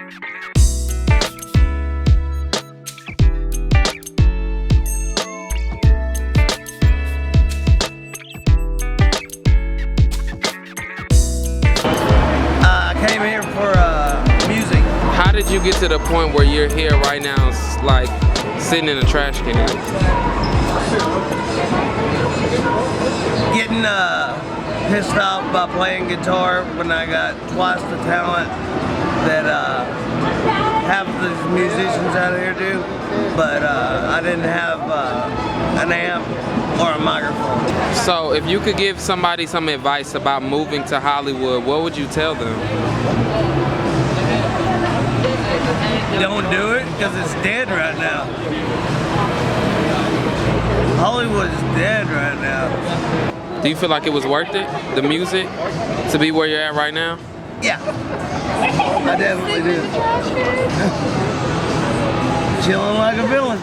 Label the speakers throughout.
Speaker 1: I came here for music.
Speaker 2: How did you get to the point where you're here right now, like sitting in a trash can?
Speaker 1: Getting pissed off by playing guitar when I got twice the talent that half of the musicians out here do, but I didn't have an amp or a microphone.
Speaker 2: So if you could give somebody some advice about moving to Hollywood, what would you tell them?
Speaker 1: Don't do it because it's dead right now. Hollywood is dead right now.
Speaker 2: Do you feel like it was worth it, the music, to be where you're at right now?
Speaker 1: Yeah, I definitely do. Chilling like a villain.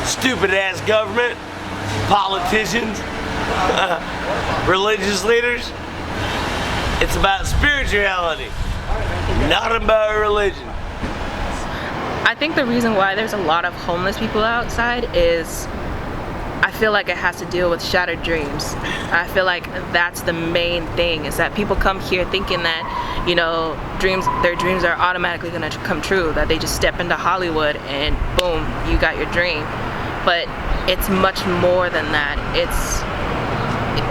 Speaker 3: Stupid ass government, politicians, religious leaders. It's about spirituality, not about religion.
Speaker 4: I think the reason why there's a lot of homeless people outside is I feel like it has to deal with shattered dreams. I feel like that's the main thing, is that people come here thinking that, you know, their dreams are automatically gonna come true, that they just step into Hollywood and boom, you got your dream. But it's much more than that.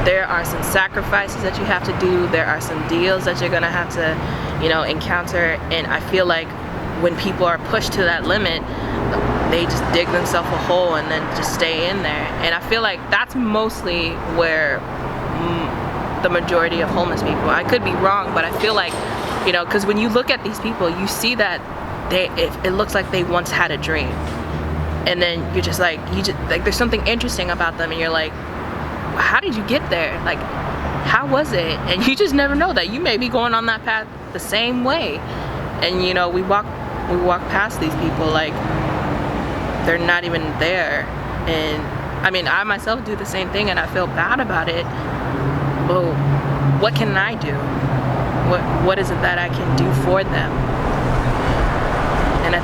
Speaker 4: There are some sacrifices that you have to do, there are some deals that you're gonna have to, you know, encounter, and I feel like when people are pushed to that limit, they just dig themselves a hole and then just stay in there. And I feel like that's mostly where the majority of homeless people, I could be wrong, but I feel like, you know, because when you look at these people, you see that it looks like they once had a dream. And then you're just like, there's something interesting about them, and you're like, how did you get there? Like, how was it? And you just never know that you may be going on that path the same way. And you know, we walk past these people like they're not even there. And I mean, I myself do the same thing, and I feel bad about it. But what can I do? What is it that I can do for them? And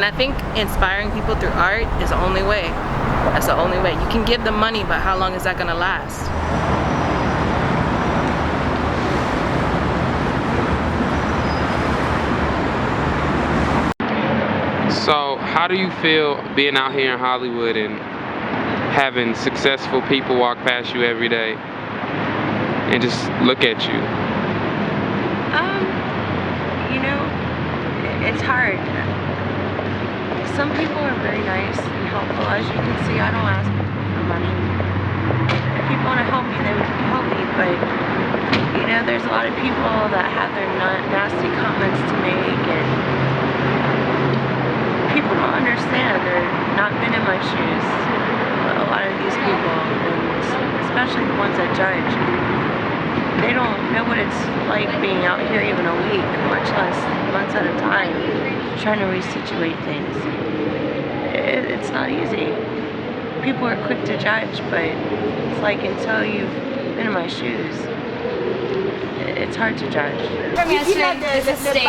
Speaker 4: I think inspiring people through art is the only way. That's the only way. You can give them money, but how long is that gonna last?
Speaker 2: So how do you feel being out here in Hollywood and having successful people walk past you every day and just look at you?
Speaker 5: You know, it's hard. Some people are very nice and helpful. As you can see, I don't ask people for money. If people want to help me, they would help me, but you know, there's a lot of people that have their nasty comments to make, and people don't not been in my shoes. A lot of these people, and especially the ones that judge, they don't know what it's like being out here even a week, much less months at a time, trying to resituate things. It's not easy. People are quick to judge, but it's like until you've been in my shoes, it's hard to judge.
Speaker 6: From yesterday, this is steak.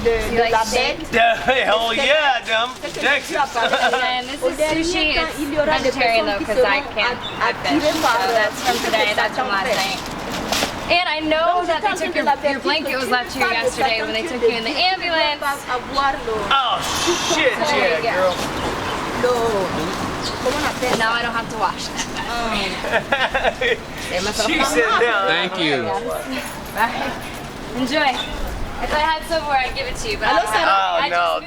Speaker 6: You like steak?
Speaker 3: Hell yeah, dumb. Texas.
Speaker 6: And this is sushi. It's vegetarian though, because I can't have fish. So that's from today, that's from last night. And I know that they took your blanket was left here yesterday when they took you in the ambulance.
Speaker 3: Oh shit,
Speaker 6: So there you
Speaker 3: yeah,
Speaker 6: go.
Speaker 3: girl.
Speaker 6: And now I don't have to wash that.
Speaker 3: She said that.
Speaker 2: Thank you.
Speaker 6: Bye. Enjoy. If I had somewhere, I'd give it to you, but I
Speaker 3: Oh
Speaker 6: don't.
Speaker 3: no,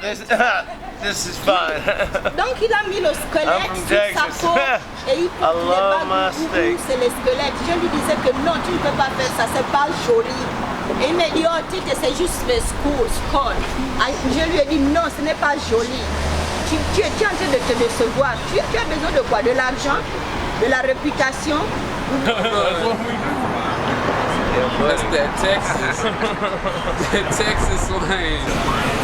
Speaker 3: this is fun.
Speaker 7: Donc il a mis le squelette
Speaker 3: I'm from
Speaker 7: sur sa
Speaker 3: Texas.
Speaker 7: peau et il
Speaker 3: I love my steak.
Speaker 7: c'est les squelettes. Je lui disais que non, tu ne peux pas faire ça, c'est pas joli. Et il m'a dit, oh Tite, c'est juste le skull. Je lui ai dit non, ce n'est pas joli. Tu es en train de te décevoir. Tu as besoin de quoi? De l'argent? De la réputation?
Speaker 2: That's that Texas. That Texas slang.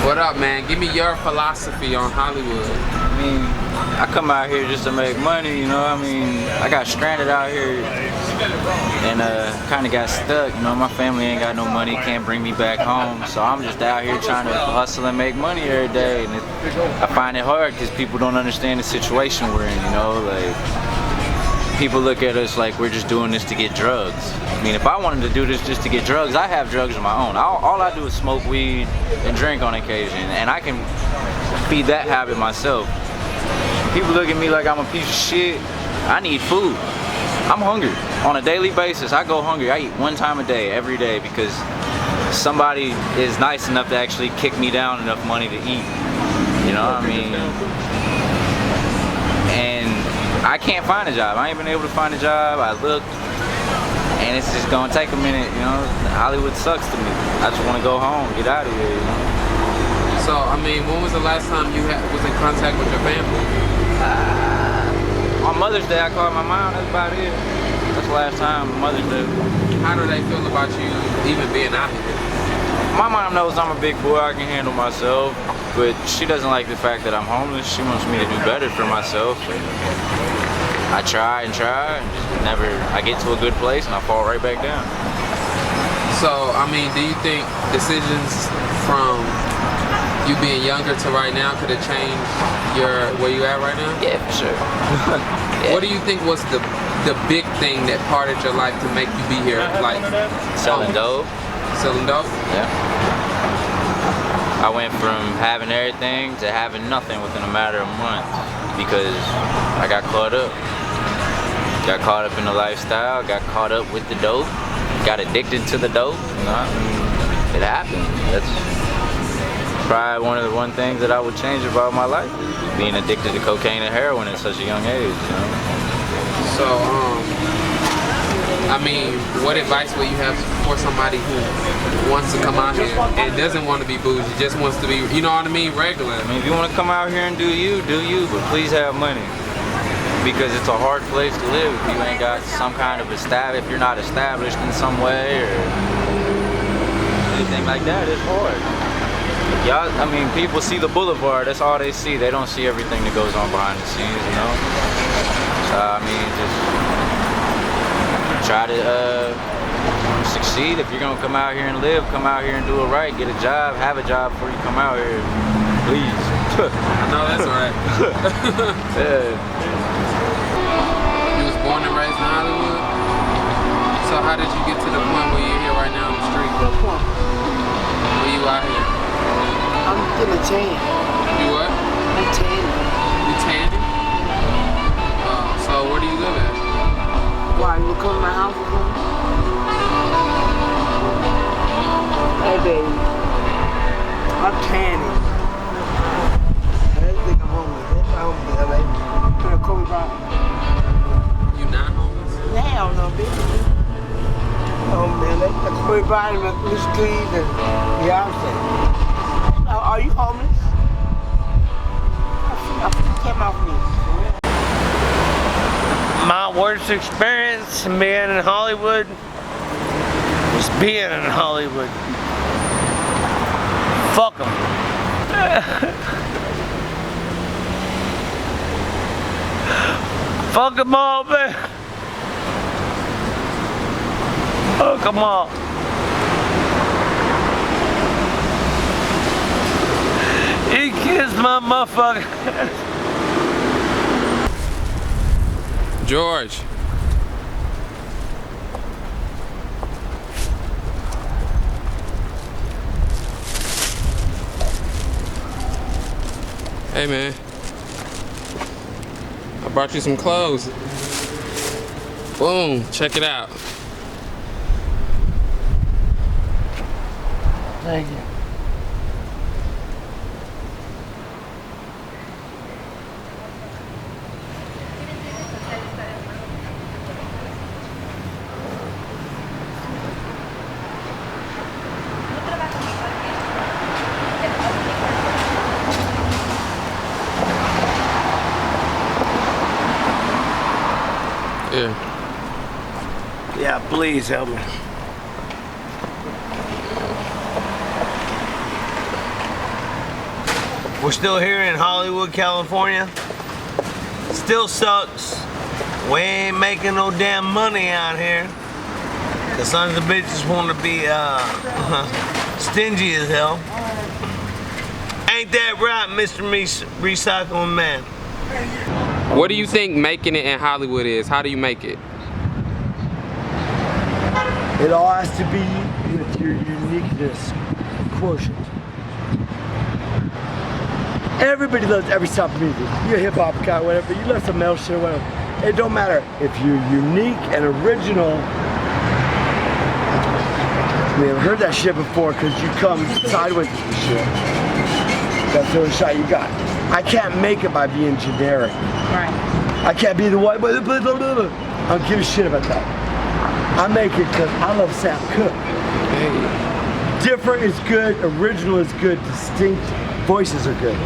Speaker 2: What up, man? Give me your philosophy on Hollywood.
Speaker 8: I mean, I come out here just to make money, you know. I mean, I got stranded out here and kind of got stuck. You know, my family ain't got no money, can't bring me back home. So I'm just out here trying to hustle and make money every day. And I find it hard because people don't understand the situation we're in, you know. Like, people look at us like we're just doing this to get drugs. I mean, if I wanted to do this just to get drugs, I have drugs of my own. All I do is smoke weed and drink on occasion, and I can feed that habit myself. People look at me like I'm a piece of shit. I need food. I'm hungry. On a daily basis, I go hungry. I eat one time a day, every day, because somebody is nice enough to actually kick me down enough money to eat. You know what I mean? And I can't find a job. I ain't been able to find a job. I looked, and it's just gonna take a minute, you know. Hollywood sucks to me. I just wanna go home, get out of here, you know.
Speaker 2: So, I mean, when was the last time you was in contact with your family?
Speaker 8: On Mother's Day, I called my mom, that's about it. That's the last time, Mother's Day.
Speaker 2: How do they feel about you even being out here?
Speaker 8: My mom knows I'm a big boy, I can handle myself, but she doesn't like the fact that I'm homeless. She wants me to do better for myself. I try and try, and just never, I get to a good place and I fall right back down.
Speaker 2: So, I mean, do you think decisions from you being younger to right now could have changed where you at right now?
Speaker 8: Yeah, for sure. Yeah.
Speaker 2: What do you think was the big thing that parted your life to make you be here? Like
Speaker 8: Selling dope.
Speaker 2: Selling dope?
Speaker 8: Yeah. I went from having everything to having nothing within a matter of months because I got caught up. Got caught up in the lifestyle, got caught up with the dope, got addicted to the dope. You know? It happened. That's probably one of the things that I would change about my life, is being addicted to cocaine and heroin at such a young age. You know?
Speaker 2: So, I mean, what advice would you have for somebody who wants to come out here and doesn't want to be bougie, just wants to be, you know what I mean, regular?
Speaker 8: I mean, if you want to come out here and do you, but please have money. Because it's a hard place to live if you ain't got some kind of if you're not established in some way or anything like that, it's hard. Y'all, I mean, people see the boulevard, that's all they see. They don't see everything that goes on behind the scenes, you know? So, I mean, just try to succeed. If you're gonna come out here and live, come out here and do it right. Get a job, have a job before you come out here, please.
Speaker 2: I know that's right.
Speaker 8: Yeah.
Speaker 2: You was born and raised in Hollywood? So how did you get to the point where you're here right now on the street? Where you out here?
Speaker 9: I'm gonna tan.
Speaker 2: You what?
Speaker 9: I'm tanning.
Speaker 2: You tanning? So where do you live at?
Speaker 9: Why, you come to my house with me? Hey, baby. I'm tanning. I didn't think I'm homeless. I'm not homeless, baby. Gonna call me back.
Speaker 2: You not homeless?
Speaker 9: Hell no, bitch. Oh, man, they call me back in the streets and Beyonce. Are you homeless? I
Speaker 1: worst experience in being in Hollywood was being in Hollywood. Fuck them. Fuck them all, man. Fuck them all. He kissed my motherfucker.
Speaker 2: George. Hey man, I brought you some clothes. Boom, check it out.
Speaker 1: Thank you. Yeah, please help me. We're still here in Hollywood, California. Still sucks. We ain't making no damn money out here. The sons of bitches want to be stingy as hell. Ain't that right, Mr. Recycling Man?
Speaker 2: What do you think making it in Hollywood is? How do you make it?
Speaker 9: It all has to be with your uniqueness quotient. Everybody loves every type of music. You're a hip hop guy, whatever. You love some metal shit, whatever. It don't matter if you're unique and original. We haven't heard that shit before because you come sideways with the shit. That's the only shot you got. I can't make it by being generic.
Speaker 4: Right.
Speaker 9: I can't be the white boy. I don't give a shit about that. I make it because I love Sam Cooke.
Speaker 2: Hey.
Speaker 9: Different is good, original is good, distinct voices are good.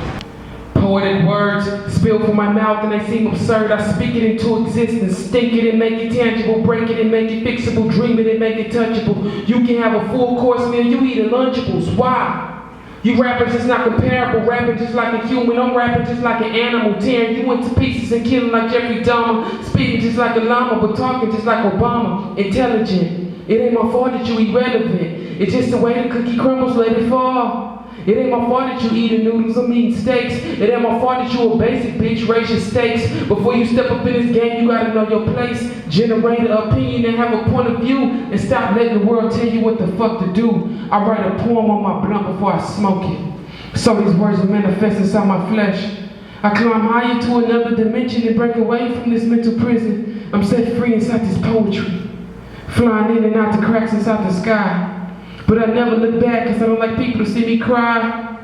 Speaker 10: Poetic words spill from my mouth and they seem absurd. I speak it into existence, stink it and make it tangible, break it and make it fixable, dream it and make it touchable. You can have a full course meal, you eat Lunchables. Why? You rappers just not comparable, rapping just like a human, I'm rapping just like an animal, tearing you into pieces and killing like Jeffrey Dahmer, speaking just like a llama, but talking just like Obama, intelligent. It ain't my fault that you irrelevant, it's just the way the cookie crumbles, let it fall. It ain't my fault that you eating noodles, I'm eating steaks. It ain't my fault that you a basic bitch, raise your stakes. Before you step up in this game, you gotta know your place. Generate an opinion and have a point of view. And stop letting the world tell you what the fuck to do. I write a poem on my blunt before I smoke it. So these words will manifest inside my flesh. I climb higher to another dimension and break away from this mental prison. I'm set free inside this poetry. Flying in and out the cracks inside the sky. But I never look back because I don't like people to see me cry.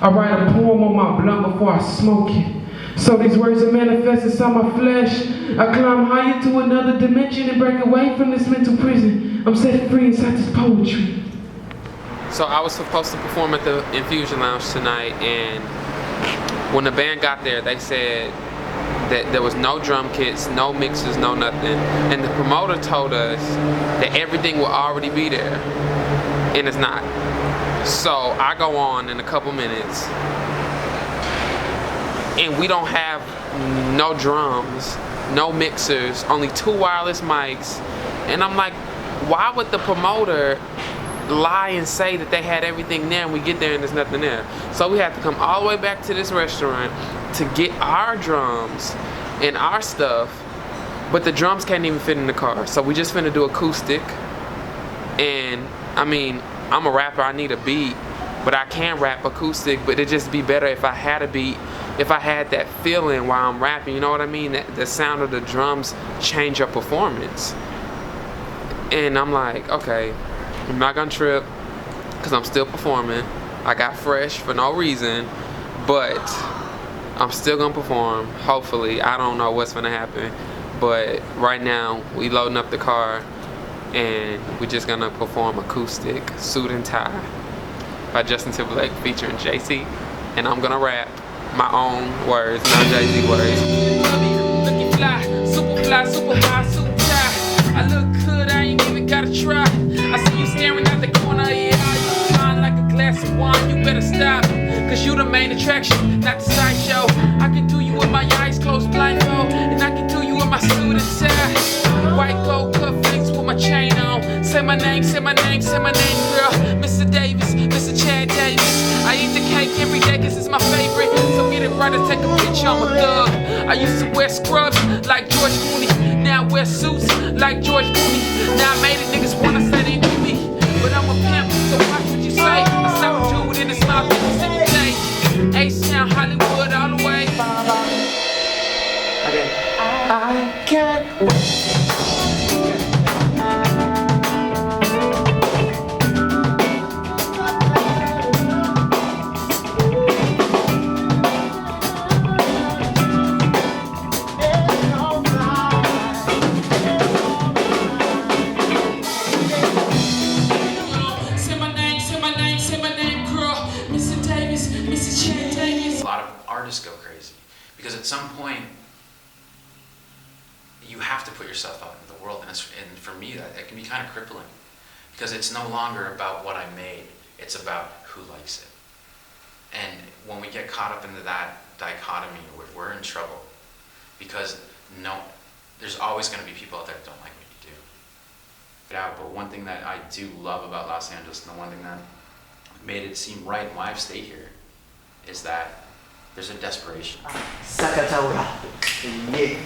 Speaker 10: I write a poem on my blunt before I smoke it. So these words are manifest inside my flesh. I climb higher to another dimension and break away from this mental prison. I'm set free inside this poetry.
Speaker 2: So I was supposed to perform at the Infusion Lounge tonight, and when the band got there, they said that there was no drum kits, no mixers, no nothing. And the promoter told us that everything will already be there. And it's not. So I go on in a couple minutes and we don't have no drums, no mixers, only 2 wireless mics. And I'm like, why would the promoter lie and say that they had everything there and we get there and there's nothing there? So we have to come all the way back to this restaurant to get our drums and our stuff, but the drums can't even fit in the car. So we just finna do acoustic. And I mean, I'm a rapper, I need a beat, but I can rap acoustic, but it'd just be better if I had a beat, if I had that feeling while I'm rapping, you know what I mean? That the sound of the drums change your performance. And I'm like, okay, I'm not gonna trip, because I'm still performing. I got fresh for no reason, but I'm still gonna perform, hopefully. I don't know what's gonna happen, but right now, we loading up the car, and we're just gonna perform acoustic, Suit and Tie by Justin Timberlake featuring JC, and I'm gonna rap my own words, not Jay-Z words. Looking fly, super high, super I look good, I ain't even gotta try. I see you staring at the corner of your eye. You fine like a glass of wine, you better stop. Cause you the main attraction, not the sideshow. I can do you with my eyes closed blindfold, and I can do you with my suit and tie. White gold cufflinks with my chain on. Say my name, say my name, say my name, girl. Mr. Davis, Mr. Chad Davis. I eat the cake every day cause it's my favorite. So get it right and take a picture, I'm a thug. I used to wear scrubs like George Clooney. Now I wear suits like George Clooney. Now I made it, niggas wanna say they knew me. But I'm a pimp, so watch what you say. I slap a dude in his mouth every single day. H-Town, Hollywood, all the way.
Speaker 11: I can't wait.
Speaker 12: Go crazy, because at some point you have to put yourself out into the world, and for me that can be kind of crippling, because it's no longer about what I made, it's about who likes it. And when we get caught up into that dichotomy, we're in trouble, because there's always going to be people out there that don't like what you do. But one thing that I do love about Los Angeles, and the one thing that made it seem right and why I've stayed here, is that there's a desperation.
Speaker 13: Sakataura. Yeah.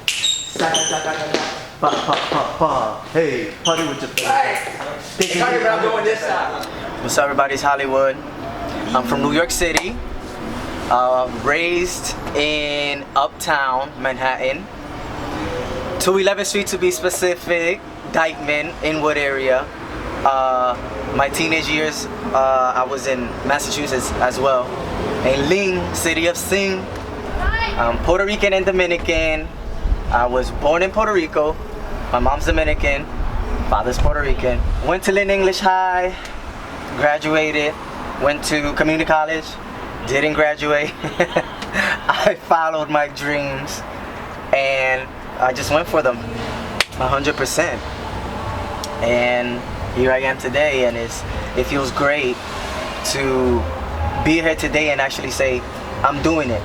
Speaker 13: Sakataura. Pa pa pa pa. Hey, party with your friends. Talking about going this side. What's up, everybody? It's Hollywood. I'm from New York City. Raised in Uptown, Manhattan. 211th Street to be specific. Dykeman, Inwood area. My teenage years, I was in Massachusetts as well. In Ling, city of Sing. I'm Puerto Rican and Dominican. I was born in Puerto Rico. My mom's Dominican, father's Puerto Rican. Went to Lynn English High, graduated, went to community college, didn't graduate. I followed my dreams and I just went for them 100%. And here I am today, and it feels great to be here today and actually say I'm doing it,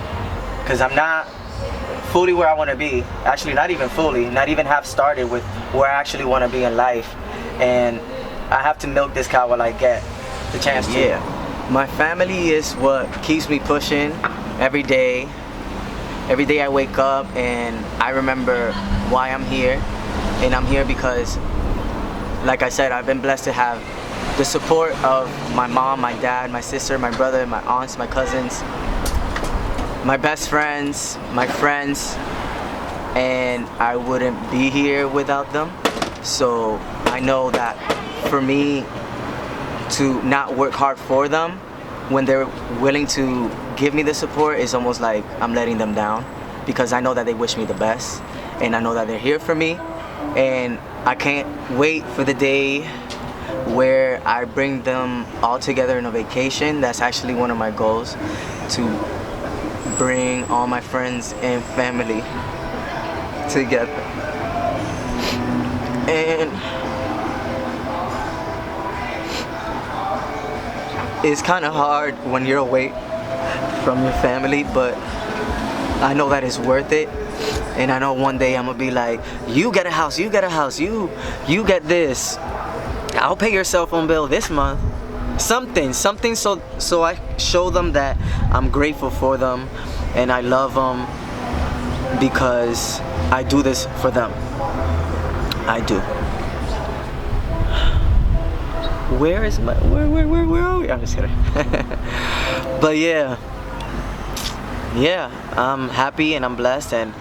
Speaker 13: because I'm not fully where I want to be. Actually, not even fully, not even half started with where I actually want to be in life, and I have to milk this cow while I get the chance to. Yeah, my family is what keeps me pushing every day. Every day I wake up and I remember why I'm here, and I'm here because, like I said, I've been blessed to have the support of my mom, my dad, my sister, my brother, my aunts, my cousins, my best friends, my friends, and I wouldn't be here without them. So I know that for me to not work hard for them when they're willing to give me the support is almost like I'm letting them down, because I know that they wish me the best and I know that they're here for me, and I can't wait for the day where I bring them all together in a vacation. That's actually one of my goals, to bring all my friends and family together. And it's kind of hard when you're away from your family, but I know that it's worth it. And I know one day I'm gonna be like, you get a house, you get a house, you get this. I'll pay your cell phone bill this month. Something so I show them that I'm grateful for them and I love them, because I do this for them. I do. Where are we? I'm just kidding. But yeah, I'm happy and I'm blessed, and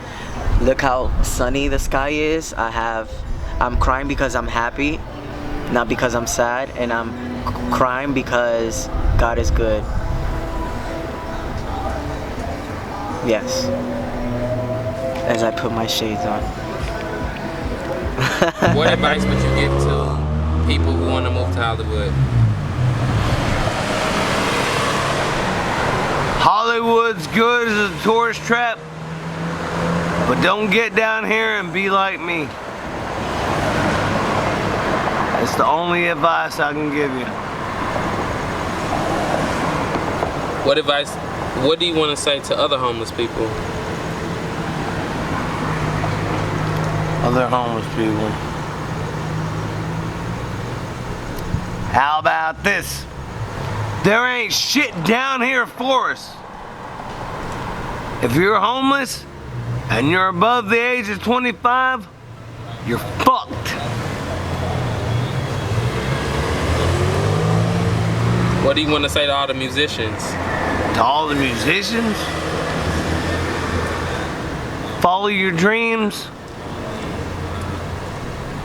Speaker 13: look how sunny the sky is. I'm crying because I'm happy, not because I'm sad, and I'm crying because God is good. Yes. As I put my shades on.
Speaker 14: What advice would you give to people who want to move to Hollywood?
Speaker 3: Hollywood's good as a tourist trap, but don't get down here and be like me. It's the only advice I can give you.
Speaker 10: What do you want to say to other homeless people?
Speaker 3: Other homeless people. How about this? There ain't shit down here for us. If you're homeless and you're above the age of 25, you're fucked.
Speaker 10: What do you want to say to all the musicians?
Speaker 3: To all the musicians, follow your dreams,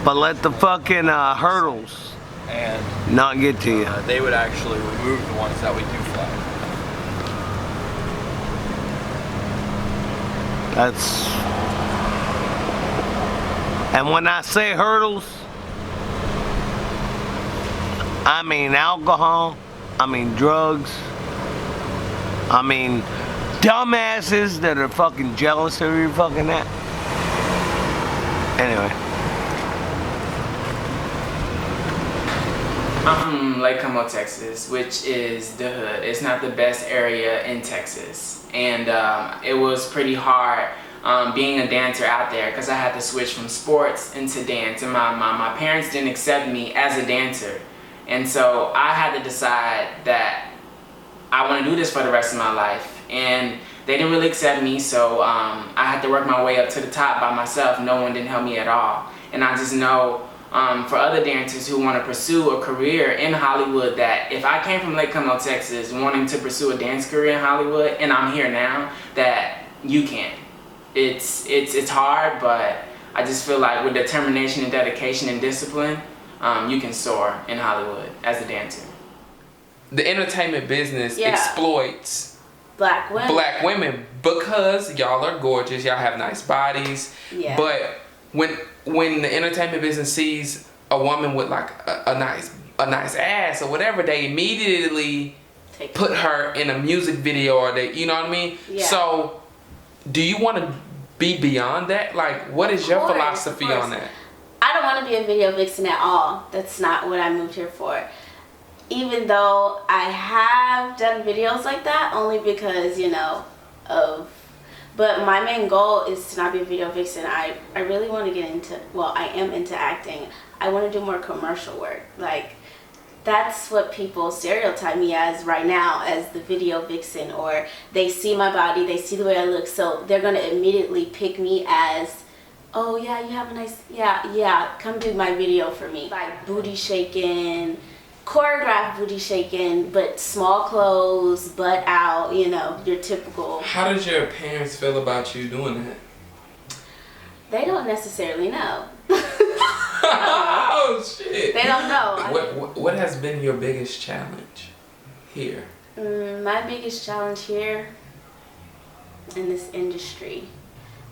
Speaker 3: but let the fucking hurdles
Speaker 15: and
Speaker 3: not get to you.
Speaker 15: They would actually remove the ones that we do flag.
Speaker 3: And when I say hurdles, I mean alcohol, I mean drugs, I mean dumbasses that are fucking jealous of your fucking that. Anyway.
Speaker 16: I'm from Lake Como, Texas, which is the hood. It's not the best area in Texas. And it was pretty hard being a dancer out there because I had to switch from sports into dance. And my parents didn't accept me as a dancer. And so I had to decide that I want to do this for the rest of my life. And they didn't really accept me, so I had to work my way up to the top by myself. No one didn't help me at all. And I just know for other dancers who want to pursue a career in Hollywood that if I came from Lake Como, Texas, wanting to pursue a dance career in Hollywood, and I'm here now, that you can. It's hard, but I just feel like with determination and dedication and discipline, you can soar in Hollywood as a dancer.
Speaker 2: The entertainment business exploits
Speaker 17: black women
Speaker 2: because y'all are gorgeous, y'all have nice bodies.
Speaker 17: Yeah.
Speaker 2: But when the entertainment business sees a woman with like a nice ass or whatever, they immediately put her in a music video, or they, you know what I mean?
Speaker 17: Yeah.
Speaker 2: So do you want to be beyond that? Like, what is your philosophy on that?
Speaker 17: I don't want to be a video vixen at all. That's not what I moved here for. Even though I have done videos like that, only because, you know, but my main goal is to not be a video vixen. I really want to get into, well, I am into acting. I want to do more commercial work. Like, that's what people stereotype me as right now, as the video vixen, or they see my body, they see the way I look, so they're going to immediately pick me as, oh yeah, you have a nice, yeah, come do my video for me. Like booty shaking, choreographed booty shaking, but small clothes, butt out, you know, your typical.
Speaker 2: How did your parents feel about you doing that?
Speaker 17: They don't necessarily know.
Speaker 2: Oh shit!
Speaker 17: They don't know.
Speaker 2: What has been your biggest challenge here?
Speaker 17: My biggest challenge here in this industry,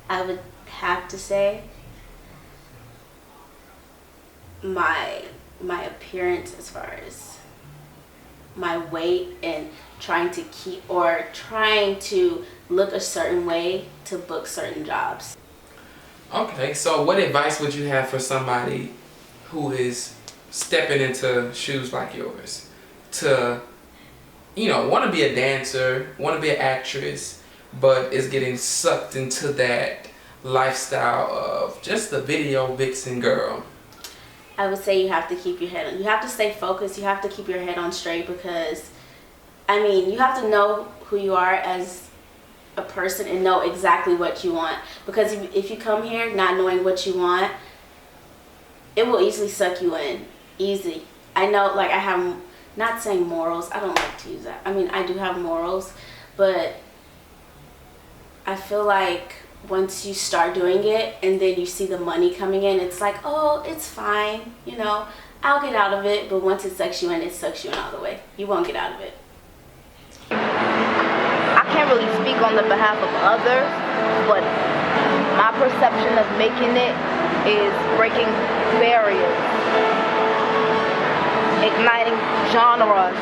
Speaker 17: I would have to say my appearance, as far as my weight and trying to look a certain way to book certain jobs.
Speaker 2: Okay, so what advice would you have for somebody who is stepping into shoes like yours to, you know, want to be a dancer, want to be an actress, but is getting sucked into that lifestyle of just the video vixen girl?
Speaker 17: I would say you have to keep your head on. You have to stay focused. You have to keep your head on straight because, I mean, you have to know who you are as a person and know exactly what you want. Because if you come here not knowing what you want, it will easily suck you in. Easy. I know, like, I have, not saying morals. I don't like to use that. I mean, I do have morals, but I feel like once you start doing it and then you see the money coming in, it's like, oh, it's fine, you know, I'll get out of it. But once it sucks you in all the way. You won't get out of it.
Speaker 18: I can't really speak on the behalf of others, but my perception of making it is breaking barriers, igniting genres,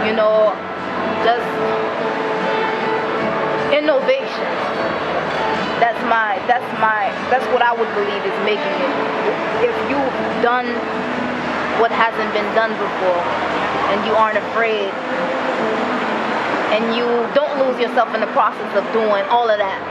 Speaker 18: you know, just innovation. That's what I would believe is making it. If you've done what hasn't been done before, and you aren't afraid, and you don't lose yourself in the process of doing all of that.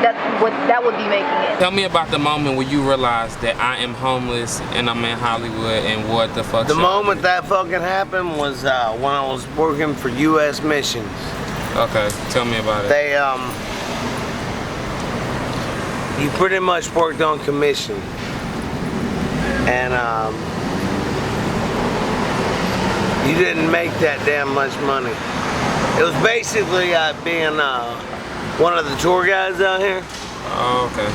Speaker 18: That would be making it.
Speaker 10: Tell me about the moment when you realized that I am homeless and I'm in Hollywood and what the fuck.
Speaker 3: The moment that fucking happened was when I was working for U.S. Missions.
Speaker 10: Okay, tell me about it.
Speaker 3: They you pretty much worked on commission, and you didn't make that damn much money. It was basically being one of the tour guides out here.
Speaker 10: Oh, okay.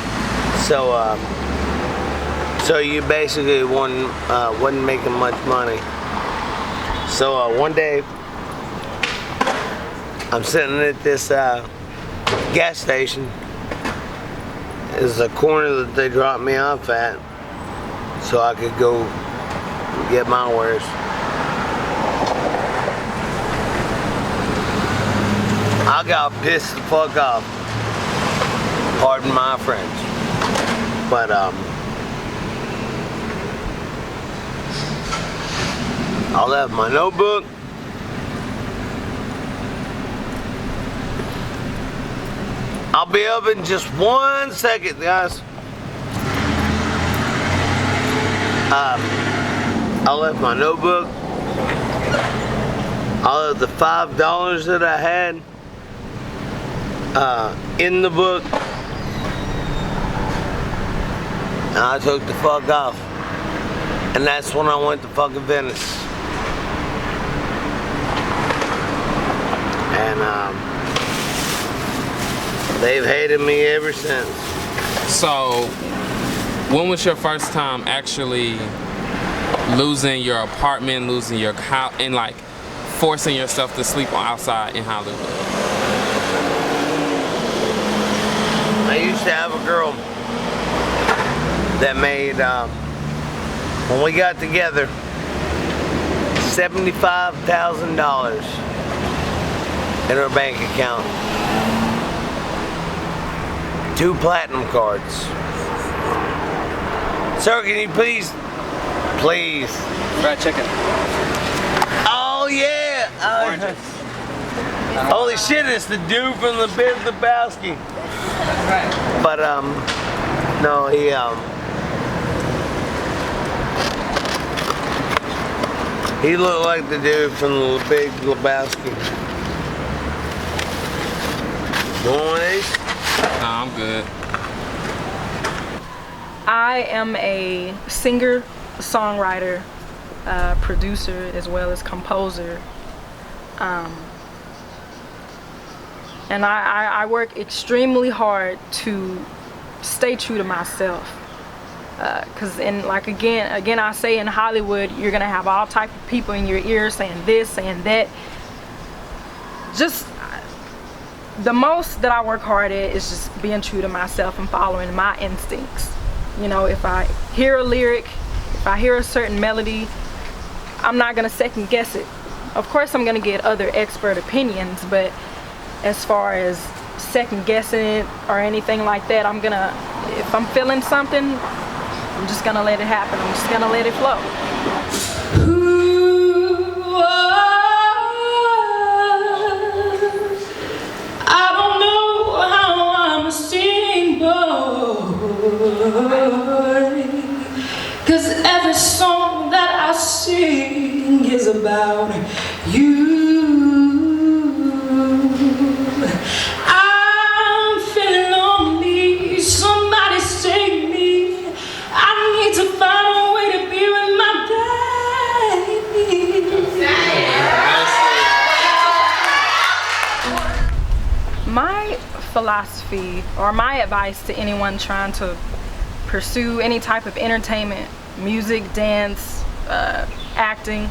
Speaker 3: So you basically wasn't making much money. So one day I'm sitting at this gas station. It's a corner that they dropped me off at, so I could go get my wares. I got pissed the fuck off. Pardon my French. But I left my notebook. I'll be up in just 1 second, guys. I left my notebook. I left the $5 that I had in the book, and I took the fuck off. And that's when I went to fucking Venice. And they've hated me ever since.
Speaker 10: So, when was your first time actually losing your apartment, losing your house, and like forcing yourself to sleep outside in Hollywood?
Speaker 3: I used to have a girl that made, when we got together, $75,000 in her bank account. 2 platinum cards. Sir, can you please?
Speaker 15: Fried chicken.
Speaker 3: Oh yeah! Holy shit, it's the dude from the Big Lebowski. But no, he looked like the dude from the Big Lebowski. You want one of these?
Speaker 10: No, I'm good.
Speaker 4: I am a singer, songwriter, producer, as well as composer. And I work extremely hard to stay true to myself. Cause again I say in Hollywood, you're gonna have all type of people in your ear saying this, saying that. Just the most that I work hard at is just being true to myself and following my instincts. You know, if I hear a lyric, if I hear a certain melody, I'm not gonna second guess it. Of course I'm gonna get other expert opinions, but as far as second guessing it or anything like that, if I'm feeling something, I'm just gonna let it happen. I'm just gonna let it flow.
Speaker 19: I don't know how I'm a singing boy, 'cause every song that I sing is about you. I'm feeling lonely, somebody save me. I need to find a way to be with my daddy.
Speaker 4: My philosophy or my advice to anyone trying to pursue any type of entertainment, music, dance, acting,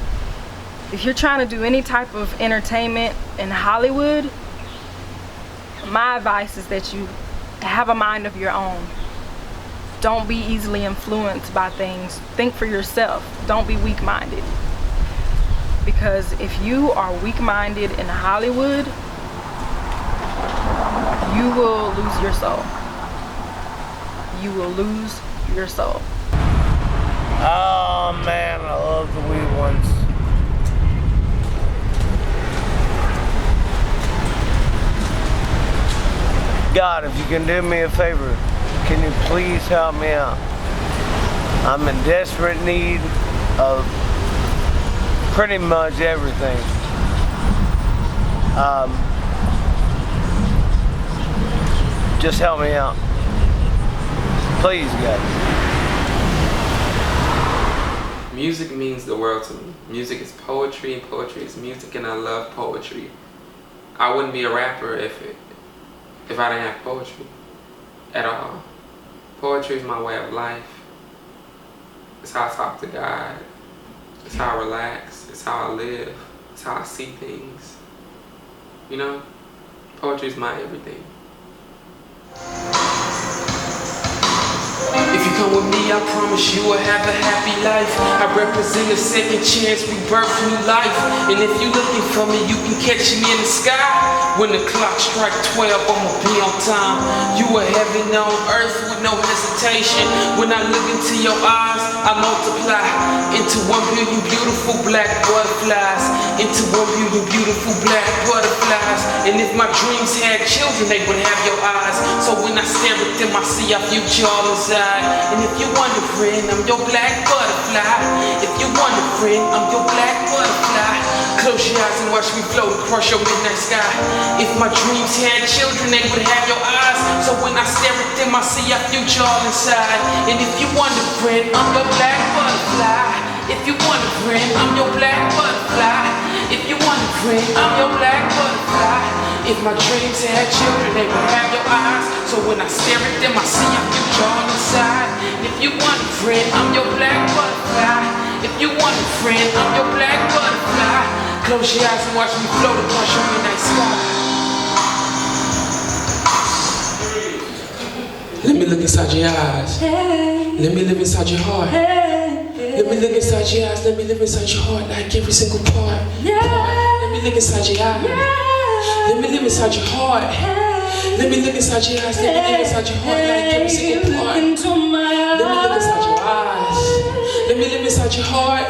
Speaker 4: if you're trying to do any type of entertainment in Hollywood, my advice is that you have a mind of your own. Don't be easily influenced by things. Think for yourself. Don't be weak-minded. Because if you are weak-minded in Hollywood, you will lose your soul. You will lose your soul.
Speaker 3: Oh man, I love the wee ones. God, if you can do me a favor, can you please help me out? I'm in desperate need of pretty much everything. Just help me out. Please, guys.
Speaker 10: Music means the world to me. Music is poetry, and poetry is music, and I love poetry. I wouldn't be a rapper if I didn't have poetry at all. Poetry is my way of life. It's how I talk to God. It's how I relax. It's how I live. It's how I see things. You know, poetry is my everything. If you come with me, I promise you will have a happy life. I represent a second chance, rebirth, new life. And if you looking for me, you can catch me in the sky. When the clock strike 12, I'ma be on time. You are heaven on earth with no hesitation. When I look into your eyes, I multiply into 1 billion beautiful black butterflies. Into 1 billion beautiful black butterflies. And if my dreams had children, they would have your eyes. So when I stare at them, I see our future all inside. And if you want a friend, I'm your black butterfly. If you want a friend, I'm your black butterfly. Close your eyes and watch me float across your midnight sky. If my dreams had children, they would have your eyes. So when I stare at them, I see our future all inside. And if you want a friend, I'm your black butterfly. If you want a friend, I'm your black butterfly. If you want a friend, I'm your black butterfly. If my dreams had children, they would have your eyes. So when I stare at them, I see our future on the side. If you want a friend, I'm your black butterfly. If you want a friend, I'm your black butterfly. Close your eyes and watch me float across your midnight sky. Let me look inside your eyes. Let me live inside your heart. Let me look inside your eyes. Let me live inside your heart like every single part. Let me look inside your eyes. Let me live inside your heart. Let me look inside your eyes. Let me live inside your heart like every single part. Let me look inside your eyes. Let me live inside your heart.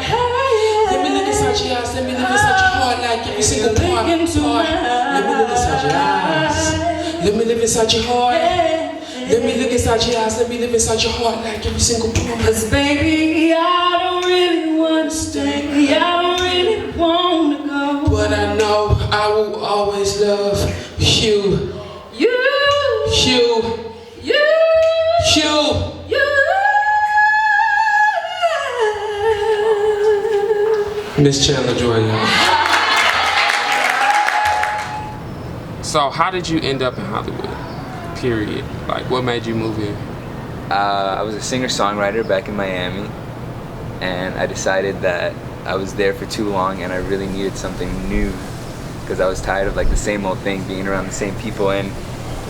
Speaker 10: Let me look inside your eyes. Let me live inside your heart like every single part. Let me look inside your eyes. Let me live inside your heart. Let me look inside your eyes. Let me live inside your heart like every single part. 'Cause baby, I don't really want to stay. I don't really want to go. But I know I will always love you. You. You. You. You. Miss Chandler Joy, y'all. So how did you end up in Hollywood? Period. Like, what made you move here?
Speaker 20: I was a singer-songwriter back in Miami, and I decided that I was there for too long and I really needed something new because I was tired of like the same old thing, being around the same people. And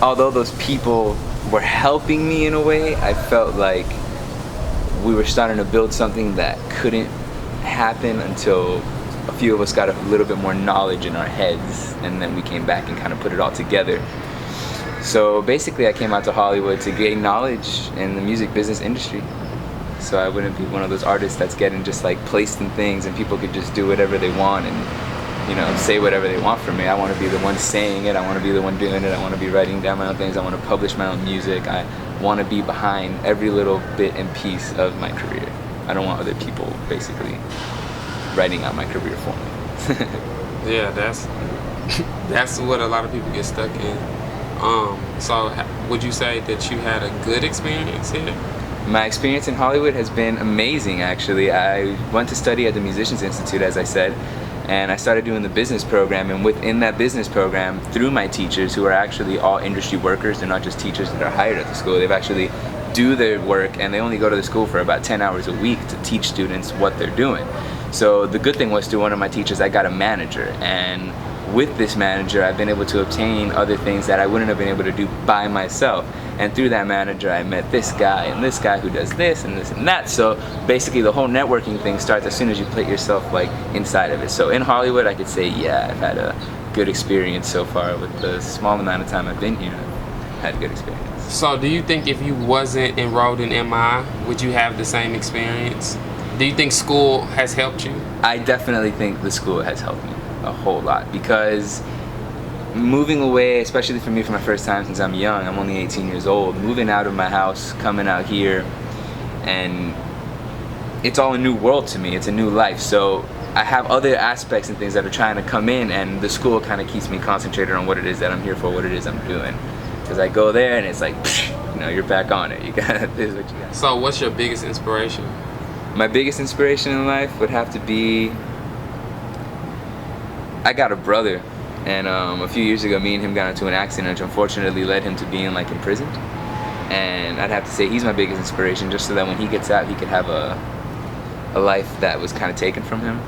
Speaker 20: although those people were helping me in a way, I felt like we were starting to build something that couldn't happen until a few of us got a little bit more knowledge in our heads, and then we came back and kind of put it all together. So basically I came out to Hollywood to gain knowledge in the music business industry, so I wouldn't be one of those artists that's getting just like placed in things and people could just do whatever they want and, you know, say whatever they want from me. I want to be the one saying it, I want to be the one doing it, I want to be writing down my own things, I want to publish my own music, I want to be behind every little bit and piece of my career. I don't want other people basically writing out my career for me.
Speaker 10: Yeah, that's what a lot of people get stuck in. So would you say that you had a good experience here?
Speaker 20: My experience in Hollywood has been amazing, actually. I went to study at the Musicians Institute, as I said, and I started doing the business program, and within that business program, through my teachers, who are actually all industry workers, they're not just teachers that are hired at the school, they've actually do their work, and they only go to the school for about 10 hours a week to teach students what they're doing. So the good thing was, through one of my teachers, I got a manager, and with this manager, I've been able to obtain other things that I wouldn't have been able to do by myself. And through that manager, I met this guy and this guy who does this and this and that. So basically the whole networking thing starts as soon as you put yourself like inside of it. So in Hollywood, I could say, yeah, I've had a good experience so far. With the small amount of time I've been here, I've had a good experience.
Speaker 10: So do you think if you wasn't enrolled in MI, would you have the same experience?
Speaker 2: Do you think school has helped you?
Speaker 20: I definitely think the school has helped me a whole lot, because moving away, especially for me for my first time since I'm young, I'm only 18 years old, moving out of my house, coming out here, and it's all a new world to me, it's a new life. So I have other aspects and things that are trying to come in, and the school kind of keeps me concentrated on what it is that I'm here for, what it is I'm doing. Because I go there and it's like, you know, you're back on it. You got this is what you got.
Speaker 2: So what's your biggest inspiration?
Speaker 20: My biggest inspiration in life would have to be, I got a brother, and a few years ago me and him got into an accident which unfortunately led him to being like imprisoned. And I'd have to say he's my biggest inspiration, just so that when he gets out he could have a life that was kind of taken from him.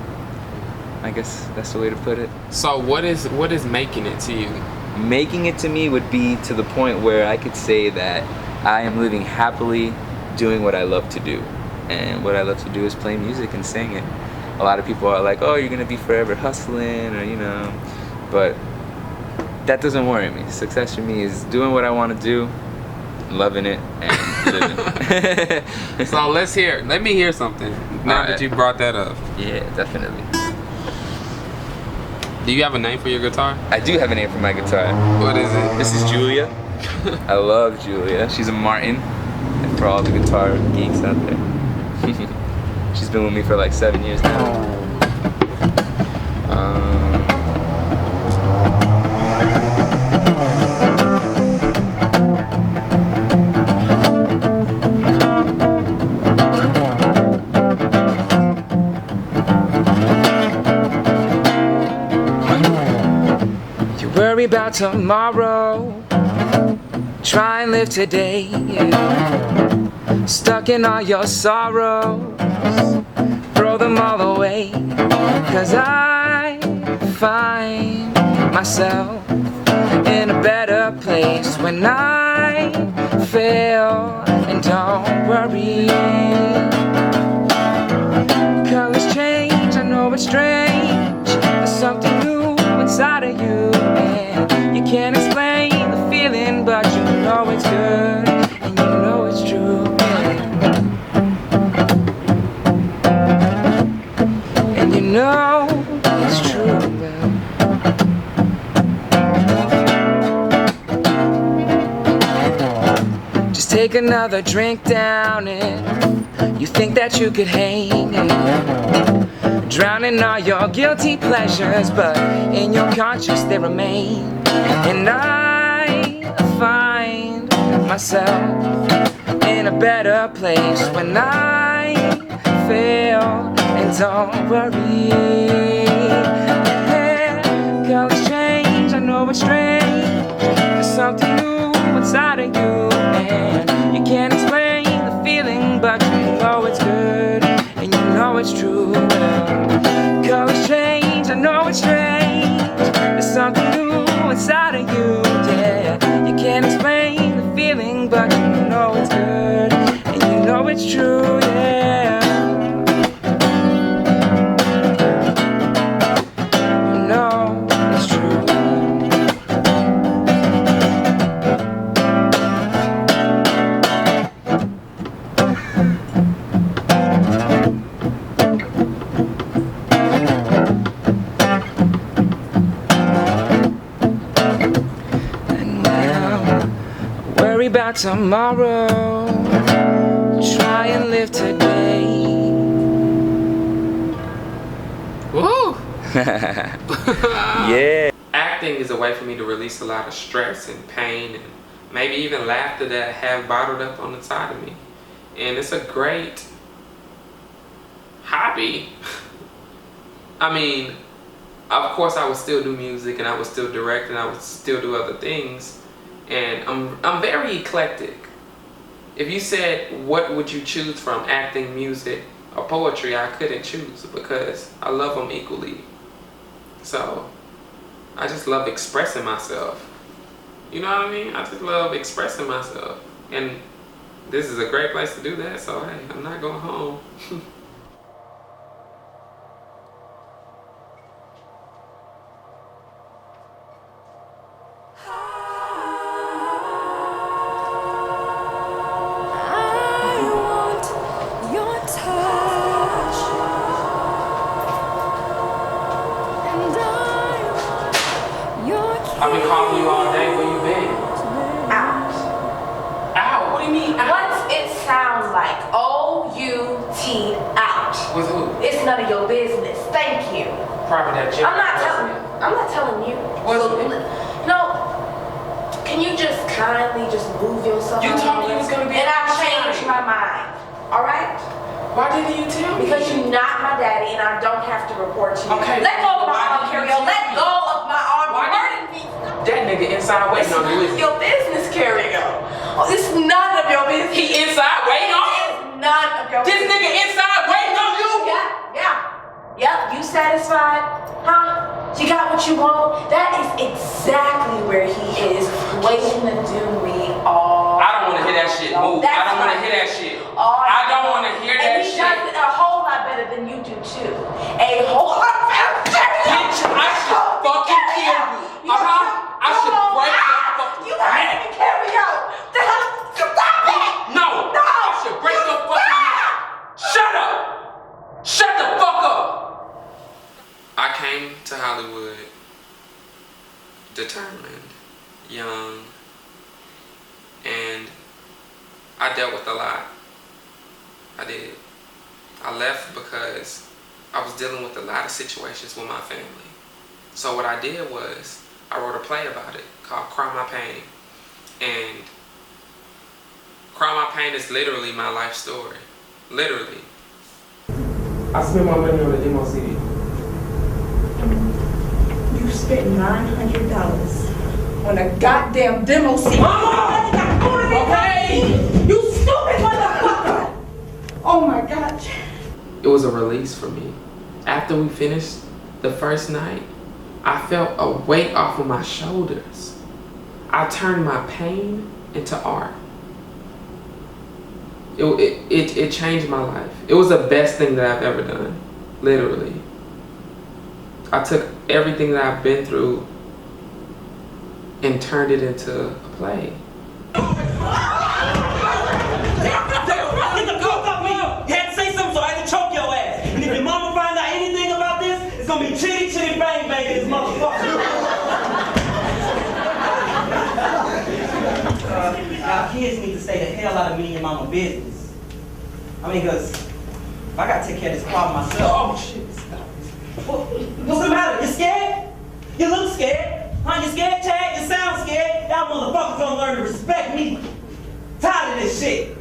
Speaker 20: I guess that's the way to put it.
Speaker 2: So what is making it to you?
Speaker 20: Making it to me would be to the point where I could say that I am living happily doing what I love to do. And what I love to do is play music and sing it. A lot of people are like, oh, you're gonna be forever hustling, or you know, but that doesn't worry me. Success for me is doing what I want to do, loving it, and living.
Speaker 2: So let me hear something now that you brought that up.
Speaker 20: Yeah, definitely.
Speaker 2: Do you have a name for your guitar?
Speaker 20: I do have a name for my guitar.
Speaker 2: What is it?
Speaker 20: This is Julia. I love Julia. She's a Martin, and for all the guitar geeks out there. She's been with me for like 7 years now.
Speaker 16: You worry about tomorrow, try and live today, yeah. Stuck in all your sorrows, throw them all away. 'Cause I find myself in a better place when I fail. And don't worry, colors change, I know it's strange. There's something new inside of you, and you can't explain the feeling, but you know it's good, and you know it's true. And you know it's true. Just take another drink down and you think that you could hang it, drowning all your guilty pleasures, but in your conscience they remain. And I find myself in a better place when I fail. And don't worry, yeah, colors change, I know it's strange. There's something new inside of you, and you can't explain the feeling, but you know it's good, and you know it's true. Colors change, I know it's strange. There's something new inside of you, yeah. You can't explain the feeling, but you know it's good, and you know it's true, yeah. You know it's true. Worry about tomorrow, try and live today.
Speaker 2: Woo!
Speaker 20: Yeah.
Speaker 2: Acting is a way for me to release a lot of stress and pain, and maybe even laughter that I have bottled up on the side of me. And it's a great hobby. I mean, of course I would still do music, and I would still direct, and I would still do other things. And I'm very eclectic. If you said what would you choose from acting, music, or poetry, I couldn't choose because I love them equally. So I just love expressing myself. You know what I mean? I just love expressing myself. And this is a great place to do that, so hey, I'm not going home.
Speaker 19: Your touch.
Speaker 2: calling you all day. Where you been?
Speaker 21: Out.
Speaker 2: Out? What do you mean out?
Speaker 21: What's it sound like? O-U-T, out.
Speaker 2: With who?
Speaker 21: It's none of your business. Thank you.
Speaker 2: Probably that chick.
Speaker 21: I'm not telling you.
Speaker 2: What's
Speaker 21: So,
Speaker 2: it?
Speaker 21: no. Can you just kindly just move yourself?
Speaker 2: You told me it was gonna be.
Speaker 21: And I changed my mind. All right?
Speaker 2: Why didn't you tell me?
Speaker 21: Because you're not my daddy, and I don't have to report to you.
Speaker 2: Okay.
Speaker 21: Let go of my arm, Carrie-O. Let go of my arm.
Speaker 2: Why that nigga inside waiting on you?
Speaker 21: It's your business, Carrie-O. Oh, it's none of your business.
Speaker 2: He inside waiting on you?
Speaker 21: It's none of your business.
Speaker 2: This nigga inside waiting on you?
Speaker 21: Yeah. You satisfied? Huh? You got what you want? That is exactly where he is, waiting to do me all.
Speaker 2: I don't want to hear that shit. Move. I don't want to hear that shit. I don't want to hear that shit.
Speaker 21: And he does it a whole lot better than you do too. A whole lot better.
Speaker 2: Bitch, I should fucking kill you. I should break your fucking
Speaker 21: You got to be Carrie-O. Stop it.
Speaker 2: No. I should break your fucking neck. Shut up. Shut the fuck up. I came to Hollywood determined, young, and I dealt with a lot. I did. I left because I was dealing with a lot of situations with my family. So what I did was I wrote a play about it called Cry My Pain. And Cry My Pain is literally my life story. Literally.
Speaker 10: I spent my money on the demo CD.
Speaker 7: You spent $900 on a goddamn demo CD.
Speaker 10: Okay!
Speaker 7: You stupid motherfucker! Oh my God.
Speaker 2: It was a release for me. After we finished the first night, I felt a weight off of my shoulders. I turned my pain into art. It changed my life. It was the best thing that I've ever done, literally. I took everything that I've been through and turned it into a play.
Speaker 22: Get the fuck up, man! You had to say something, so I had to choke your ass. And if your mama finds out anything about this, it's gonna be chitty chitty bang bang this motherfucker. Our kids need to stay the hell out of me and your mama business. I mean, cause I gotta take care of this problem myself. Oh shit! What's the matter? You scared? You look scared? Huh? You scared, Chad? You sound scared? Y'all motherfuckers gonna learn to respect me. Tired of this shit.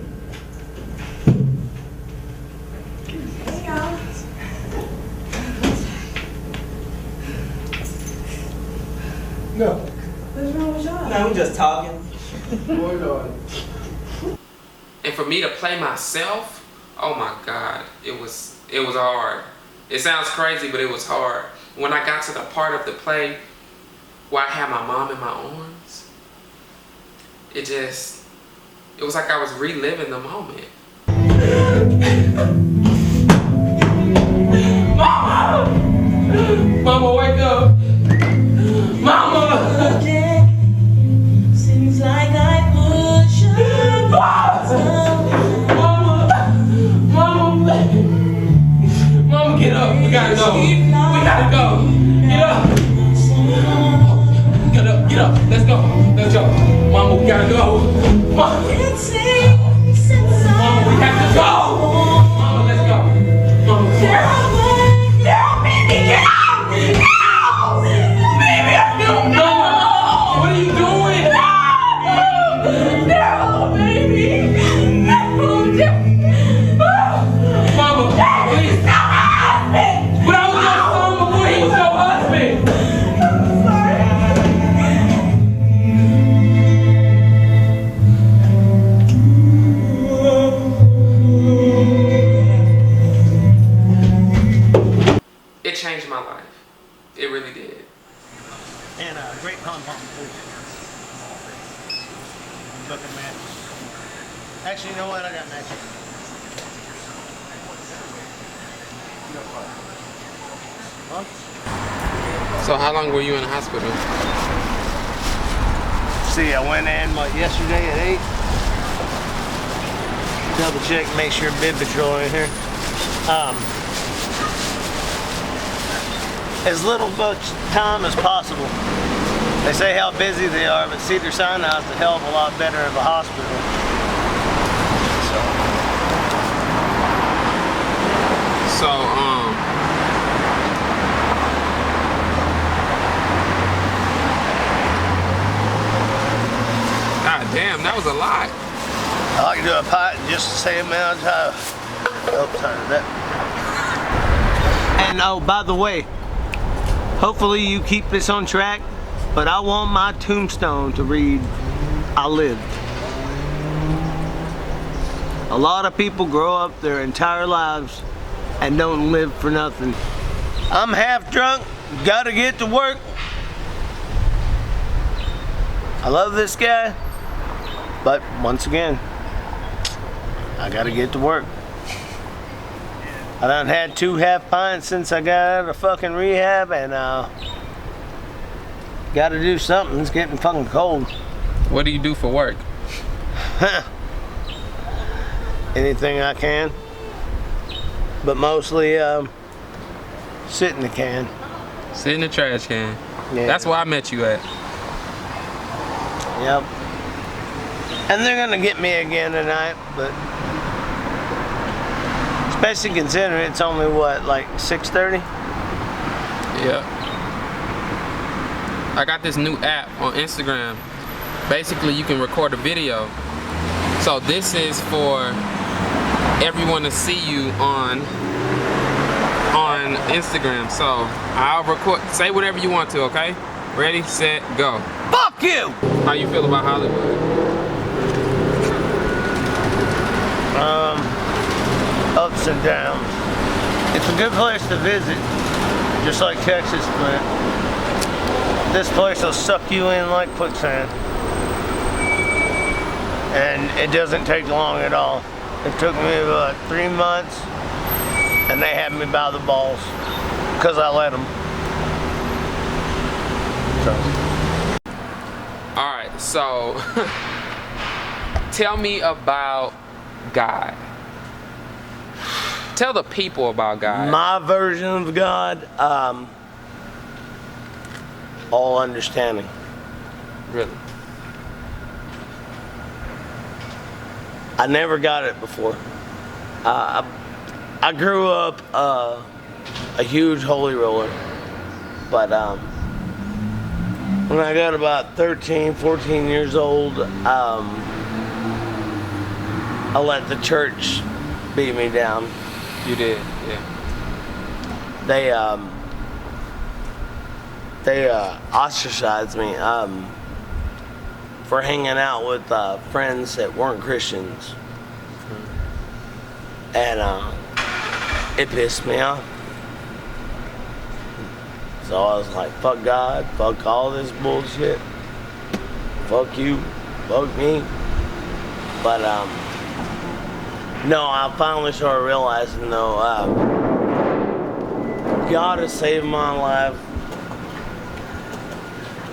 Speaker 10: No.
Speaker 22: What's wrong with y'all? No, we just talking.
Speaker 2: And for me to play myself, oh my God, it was hard. It sounds crazy, but it was hard. When I got to the part of the play where I had my mom in my arms, it was like I was reliving the moment.
Speaker 10: Mama! Mama, wake up! Mama!
Speaker 19: Seems like I push you.
Speaker 10: Mama, get up. We gotta go. We gotta go. Get up. Get up. Let's go. Let's go. Mama, we gotta go. Mama, we have to go. Mama, let's go. Mama, no, baby, get out. No, baby, no. What are you doing? No, baby. Mama, please. But I was your son before he was your husband.
Speaker 2: It changed my life. It really did.
Speaker 1: And a great pom-pom, please. Look at matches. Actually, you know what? I got matches. Huh?
Speaker 2: So how long were you in the hospital?
Speaker 1: See, I went in yesterday at 8. Double check, make sure bid patrol in here. As little time as possible.
Speaker 3: They say how busy they are, but Cedars-Sinai is a hell of a lot better of a hospital.
Speaker 2: So, God damn, that was a lot.
Speaker 3: I like to do a pot in just the same amount of time. Oh, sorry, that. And oh, by the way, hopefully you keep this on track, but I want my tombstone to read, I lived. A lot of people grow up their entire lives and don't live for nothing. I'm half drunk, gotta get to work. I love this guy, but once again, I gotta get to work. I done had 2 half pints since I got out of fucking rehab, and gotta do something. It's getting fucking cold.
Speaker 2: What do you do for work?
Speaker 3: Anything I can, but mostly sit in the can.
Speaker 2: Sit in the trash can.
Speaker 3: Yeah.
Speaker 2: That's where I met you at.
Speaker 3: Yep. And they're gonna get me again tonight, but especially considering it's only what, like 6:30?
Speaker 2: Yeah. I got this new app on Instagram. Basically, you can record a video. So this is for everyone to see you on Instagram. So I'll record, say whatever you want to, okay? Ready, set, go.
Speaker 3: Fuck you!
Speaker 2: How you feel about Hollywood?
Speaker 3: Ups and downs. It's a good place to visit, just like Texas, but this place will suck you in like quicksand. And it doesn't take long at all. It took me about 3 months, and they had me by the balls, because I let them. So.
Speaker 2: All right, so tell me about God. Tell the people about God.
Speaker 3: My version of God, all understanding.
Speaker 2: Really?
Speaker 3: I never got it before. I grew up a huge holy roller, but when I got about 13, 14 years old, I let the church beat me down.
Speaker 2: You did, yeah.
Speaker 3: They ostracized me for hanging out with friends that weren't Christians, and it pissed me off. So I was like, fuck God, fuck all this bullshit, fuck you, fuck me. But no, I finally started realizing though, God has saved my life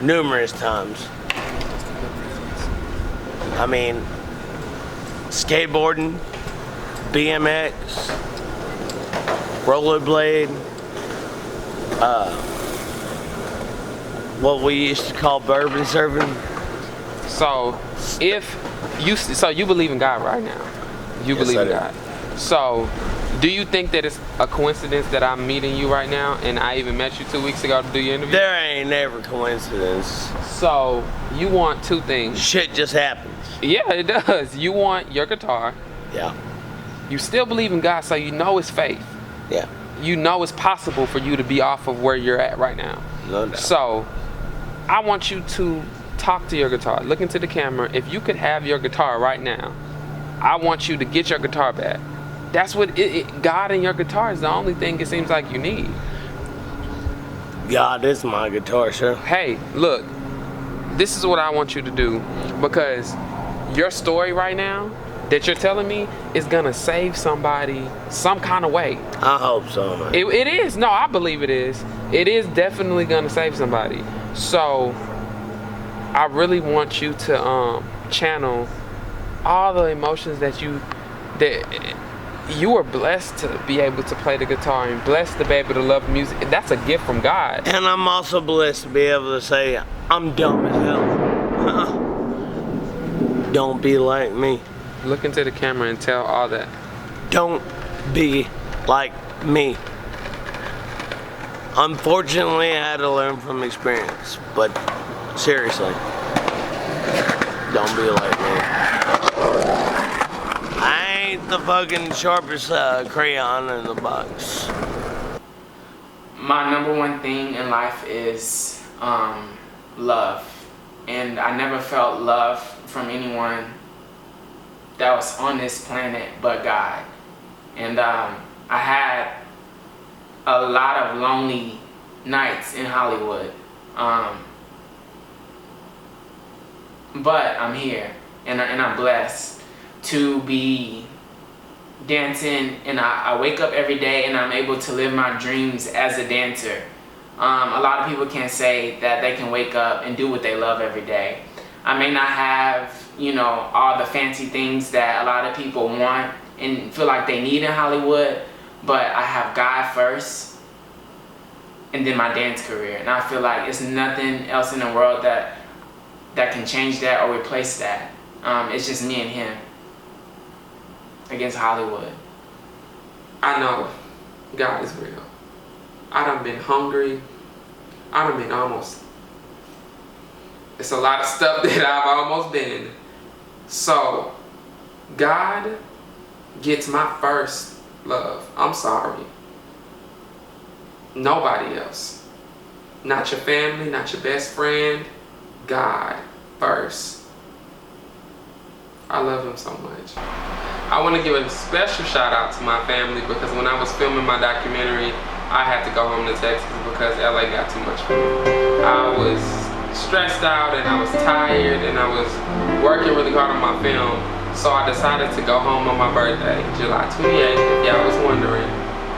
Speaker 3: numerous times. I mean, skateboarding, BMX, rollerblade, what we used to call bourbon serving.
Speaker 2: So you believe in God right now. You
Speaker 3: Yes,
Speaker 2: believe
Speaker 3: I
Speaker 2: in
Speaker 3: do.
Speaker 2: God. So do you think that it's a coincidence that I'm meeting you right now and I even met you 2 weeks ago to do your interview?
Speaker 3: There ain't never coincidence.
Speaker 2: So you want 2 things.
Speaker 3: Shit just happens.
Speaker 2: Yeah, it does. You want your guitar.
Speaker 3: Yeah.
Speaker 2: You still believe in God, so you know it's faith.
Speaker 3: Yeah.
Speaker 2: You know it's possible for you to be off of where you're at right now.
Speaker 3: No doubt.
Speaker 2: So I want you to talk to your guitar. Look into the camera. If you could have your guitar right now, I want you to get your guitar back. That's what God and your guitar is the only thing it seems like you need.
Speaker 3: God is my guitar, sir.
Speaker 2: Hey, look, this is what I want you to do, because your story right now that you're telling me is gonna save somebody some kind of way.
Speaker 3: I hope so, man.
Speaker 2: It is. No, I believe it is. It is definitely gonna save somebody. So I really want you to channel all the emotions that you are blessed to be able to play the guitar and blessed to be able to love music. That's a gift from God.
Speaker 1: And I'm also blessed to be able to say, I'm dumb as hell. Don't be like me.
Speaker 2: Look into the camera and tell all that.
Speaker 1: Don't be like me. Unfortunately, I had to learn from experience, but seriously, don't be like me. I ain't the fucking sharpest crayon in the box.
Speaker 16: My number one thing in life is love. And I never felt love from anyone that was on this planet but God. And I had a lot of lonely nights in Hollywood. But I'm here, and I'm blessed to be dancing, and I wake up every day and I'm able to live my dreams as a dancer. A lot of people can say that they can wake up and do what they love every day. I may not have, you know, all the fancy things that a lot of people want and feel like they need in Hollywood, but I have God first and then my dance career. And I feel like it's nothing else in the world that can change that or replace that. It's just me and him against Hollywood.
Speaker 2: I know God is real. I done been hungry. I done been almost. It's a lot of stuff that I've almost been in. So, God gets my first love. I'm sorry. Nobody else. Not your family, not your best friend. God first. I love him so much. I want to give a special shout out to my family because when I was filming my documentary, I had to go home to Texas because LA got too much for me. I was stressed out and I was tired and I was working really hard on my film. So I decided to go home on my birthday, July 28th, if y'all was wondering.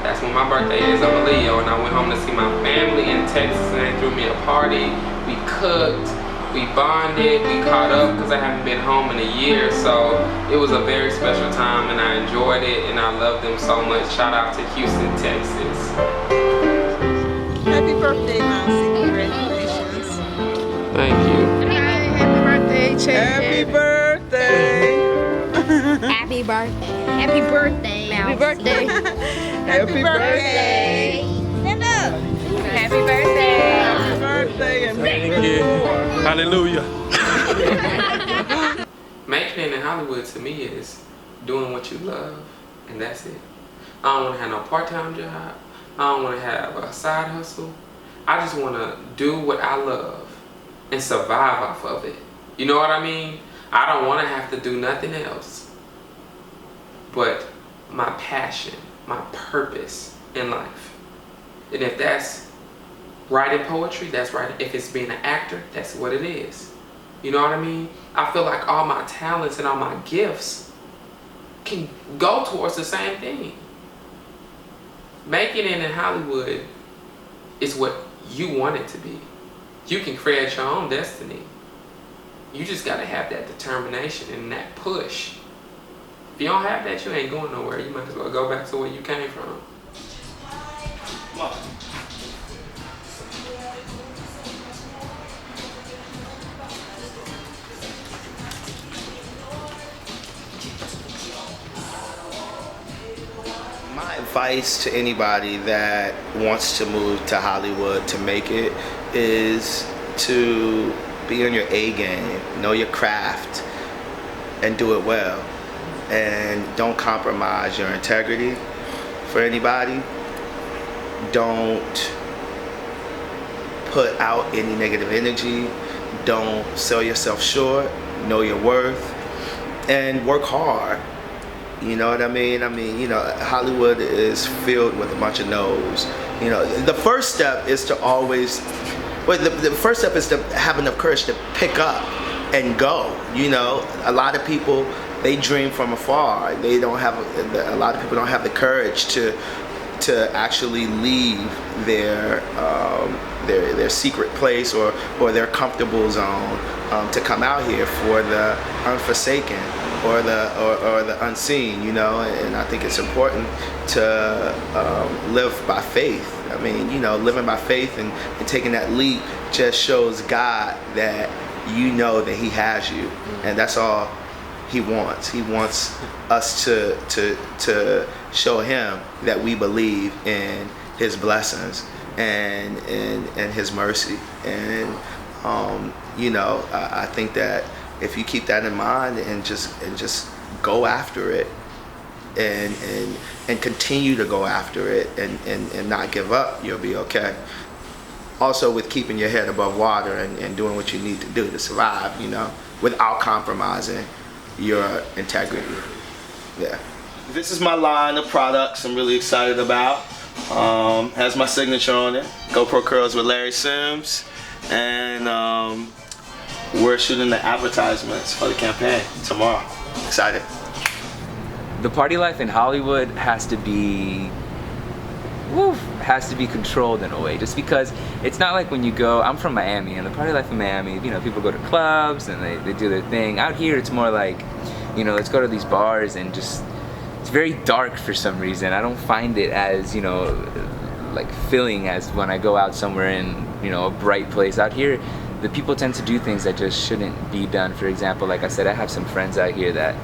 Speaker 2: That's when my birthday is. I'm a Leo, and I went home to see my family in Texas and they threw me a party. We cooked, we bonded, we caught up because I haven't been home in a year. So it was a very special time and I enjoyed it and I love them so much. Shout out to Houston, Texas.
Speaker 7: Happy birthday, Nancy. Congratulations.
Speaker 2: Thank you.
Speaker 7: Happy birthday, Chad. Happy birthday.
Speaker 5: Happy birthday. Happy birthday.
Speaker 7: Happy birthday. Happy birthday. Stand up. Happy birthday. Happy birthday. And
Speaker 2: Thank you. Hallelujah. Making it in Hollywood to me is doing what you love, and that's it. I don't want to have no part-time job. I don't want to have a side hustle. I just want to do what I love and survive off of it. You know what I mean? I don't want to have to do nothing else. But my passion, my purpose in life. And if that's writing poetry, that's right. If it's being an actor, that's what it is. You know what I mean? I feel like all my talents and all my gifts can go towards the same thing. Making it in Hollywood is what you want it to be. You can create your own destiny. You just gotta have that determination and that push. If you don't have that, you ain't going nowhere. You might as well go back to where you came from. Come on.
Speaker 6: My advice to anybody that wants to move to Hollywood to make it is to be on your A game, know your craft, and do it well. And don't compromise your integrity for anybody. Don't put out any negative energy. Don't sell yourself short. Know your worth and work hard. You know what I mean? You know, Hollywood is filled with a bunch of no's. You know, the first step is to always, well, the first step is to have enough courage to pick up and go. You know, a lot of people, they dream from afar. They don't have, a lot of people don't have the courage to actually leave their secret place or their comfortable zone to come out here for the unforsaken or the unseen, you know. And I think it's important to live by faith. I mean, you know, living by faith and taking that leap just shows God that you know that He has you, and that's all He wants. He wants us to show Him that we believe in His blessings and His mercy. And you know, I think that if you keep that in mind and just go after it and continue to go after it and not give up, you'll be okay. Also with keeping your head above water and doing what you need to do to survive, you know, without compromising your integrity. Yeah. This is my line of products I'm really excited about. Has my signature on it, GoPro Curls with Larry Sims, and we're shooting the advertisements for the campaign tomorrow. Excited.
Speaker 20: The party life in Hollywood has to be controlled in a way, just because it's not like when you go, I'm from Miami, and the party life in Miami, you know, people go to clubs and they do their thing. Out here it's more like, you know, let's go to these bars and just, it's very dark for some reason. I don't find it as, you know, like filling as when I go out somewhere in, you know, a bright place. Out here the people tend to do things that just shouldn't be done. For example, like I said, I have some friends out here that,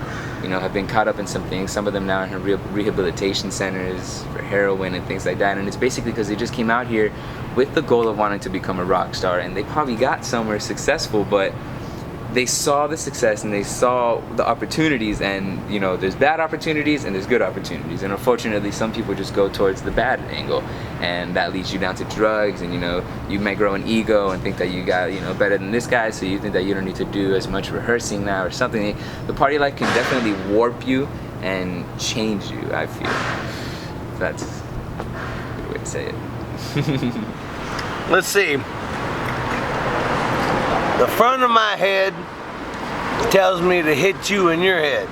Speaker 20: you know, have been caught up in some things. Some of them now are in rehabilitation centers for heroin and things like that. And it's basically because they just came out here with the goal of wanting to become a rock star, and they probably got somewhere successful, but they saw the success and they saw the opportunities, and you know, there's bad opportunities and there's good opportunities, and unfortunately some people just go towards the bad angle, and that leads you down to drugs, and you know, you may grow an ego and think that you got, you know, better than this guy, so you think that you don't need to do as much rehearsing now or something. The party life can definitely warp you and change you, I feel. That's a good way to say it.
Speaker 3: Let's see. The front of my head tells me to hit you in your head.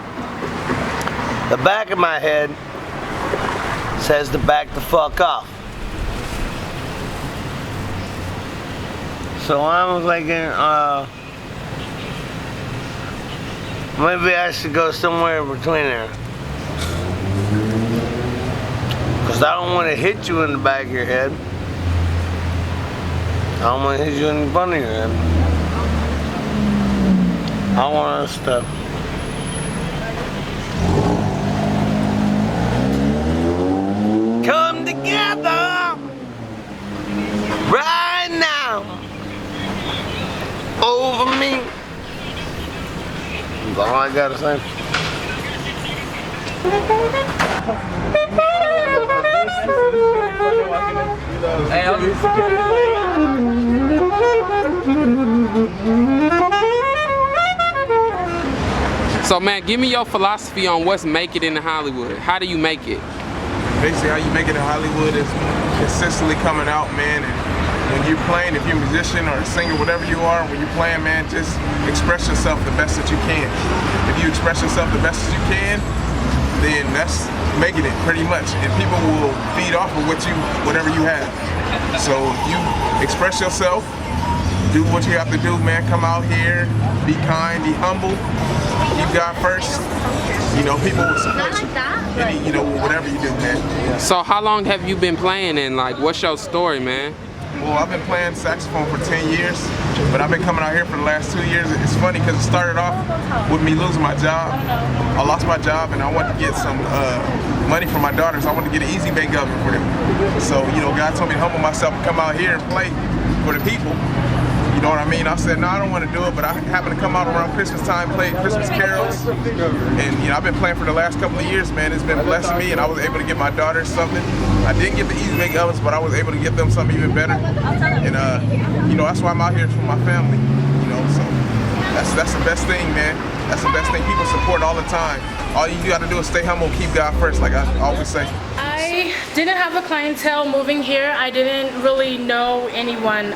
Speaker 3: The back of my head says to back the fuck off. So I was thinking, maybe I should go somewhere between there. Because I don't want to hit you in the back of your head. I don't want to hit you in the front of your head. I want us to come together right now over me. That's all I gotta say.
Speaker 2: So man, give me your philosophy on what's make it in Hollywood. How do you make it?
Speaker 8: Basically, how you make it in Hollywood is consistently coming out, man. And when you're playing, if you're a musician or a singer, whatever you are, when you're playing, man, just express yourself the best that you can. If you express yourself the best that you can, then that's making it pretty much. And people will feed off of whatever you have. So if you express yourself, do what you have to do, man. Come out here, be kind, be humble, keep God first. You know, people will support you. You know, whatever you do, man.
Speaker 2: So how long have you been playing, and like, what's your story, man?
Speaker 8: Well, I've been playing saxophone for 10 years, but I've been coming out here for the last 2 years. It's funny because it started off with me losing my job. I lost my job and I wanted to get some money for my daughters. I wanted to get an easy bake oven for them. So, you know, God told me to humble myself and come out here and play for the people. You know what I mean? I said, no, I don't want to do it, but I happened to come out around Christmas time, play Christmas carols. And, you know, I've been playing for the last couple of years, man. It's been blessing me, and I was able to get my daughters something. I didn't get the easy bake ovens, but I was able to get them something even better. And, you know, that's why I'm out here for my family, you know, so that's the best thing, man. That's the best thing. People support all the time. All you got to do is stay humble, keep God first, like I always say.
Speaker 19: I didn't have a clientele moving here. I didn't really know anyone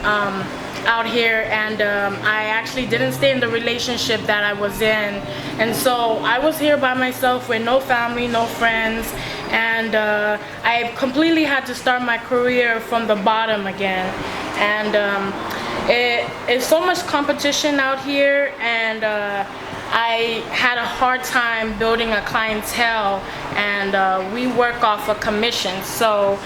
Speaker 19: out here, and I actually didn't stay in the relationship that I was in, and so I was here by myself with no family, no friends, and I completely had to start my career from the bottom again. And it's so much competition out here, and I had a hard time building a clientele, and we work off a commission. So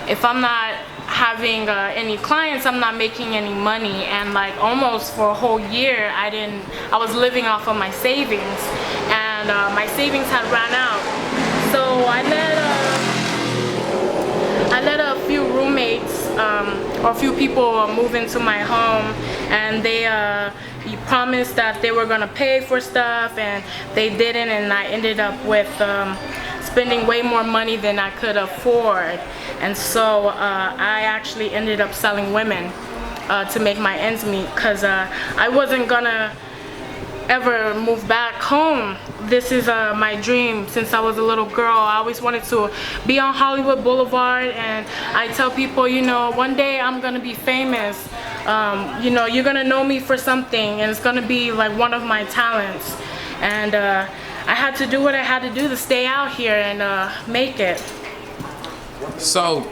Speaker 19: if I'm not having any clients, I'm not making any money, and like almost for a whole year I was living off of my savings, and my savings had ran out. So I let a few roommates or a few people move into my home, and they promised that they were gonna pay for stuff, and they didn't, and I ended up with spending way more money than I could afford. And so I actually ended up selling women to make my ends meet, because I wasn't gonna ever move back home. This is my dream since I was a little girl. I always wanted to be on Hollywood Boulevard, and I tell people, you know, one day I'm gonna be famous. You know, you're gonna know me for something, and it's gonna be like one of my talents. And I had to do what I had to do to stay out here and make it.
Speaker 2: So,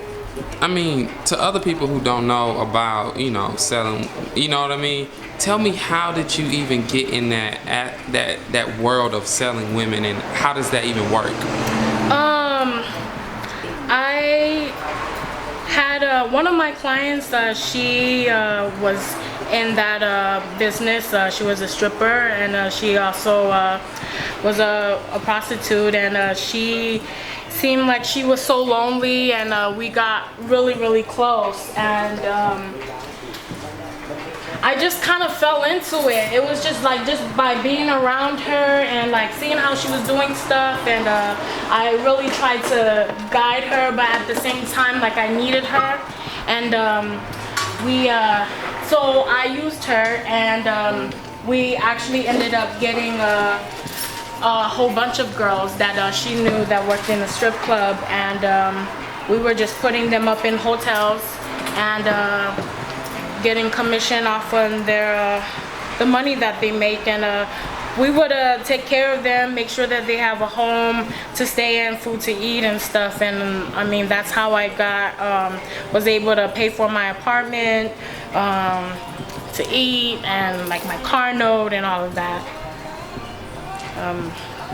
Speaker 2: I mean, to other people who don't know about, you know, selling, you know what I mean? Tell me, how did you even get in that world of selling women, and how does that even work?
Speaker 19: I had one of my clients, she was in that business. She was a stripper, and she also was a prostitute, and she seemed like she was so lonely, and we got really close, and I just kind of fell into it. It was just like, just by being around her and like seeing how she was doing stuff, and I really tried to guide her, but at the same time, like, I needed her. And so I used her, and we actually ended up getting a whole bunch of girls that she knew that worked in a strip club, and we were just putting them up in hotels and getting commission off on their the money that they make, and we would take care of them, make sure that they have a home to stay in, food to eat and stuff. And I mean, that's how I was able to pay for my apartment, to eat, and like my car note and all of that.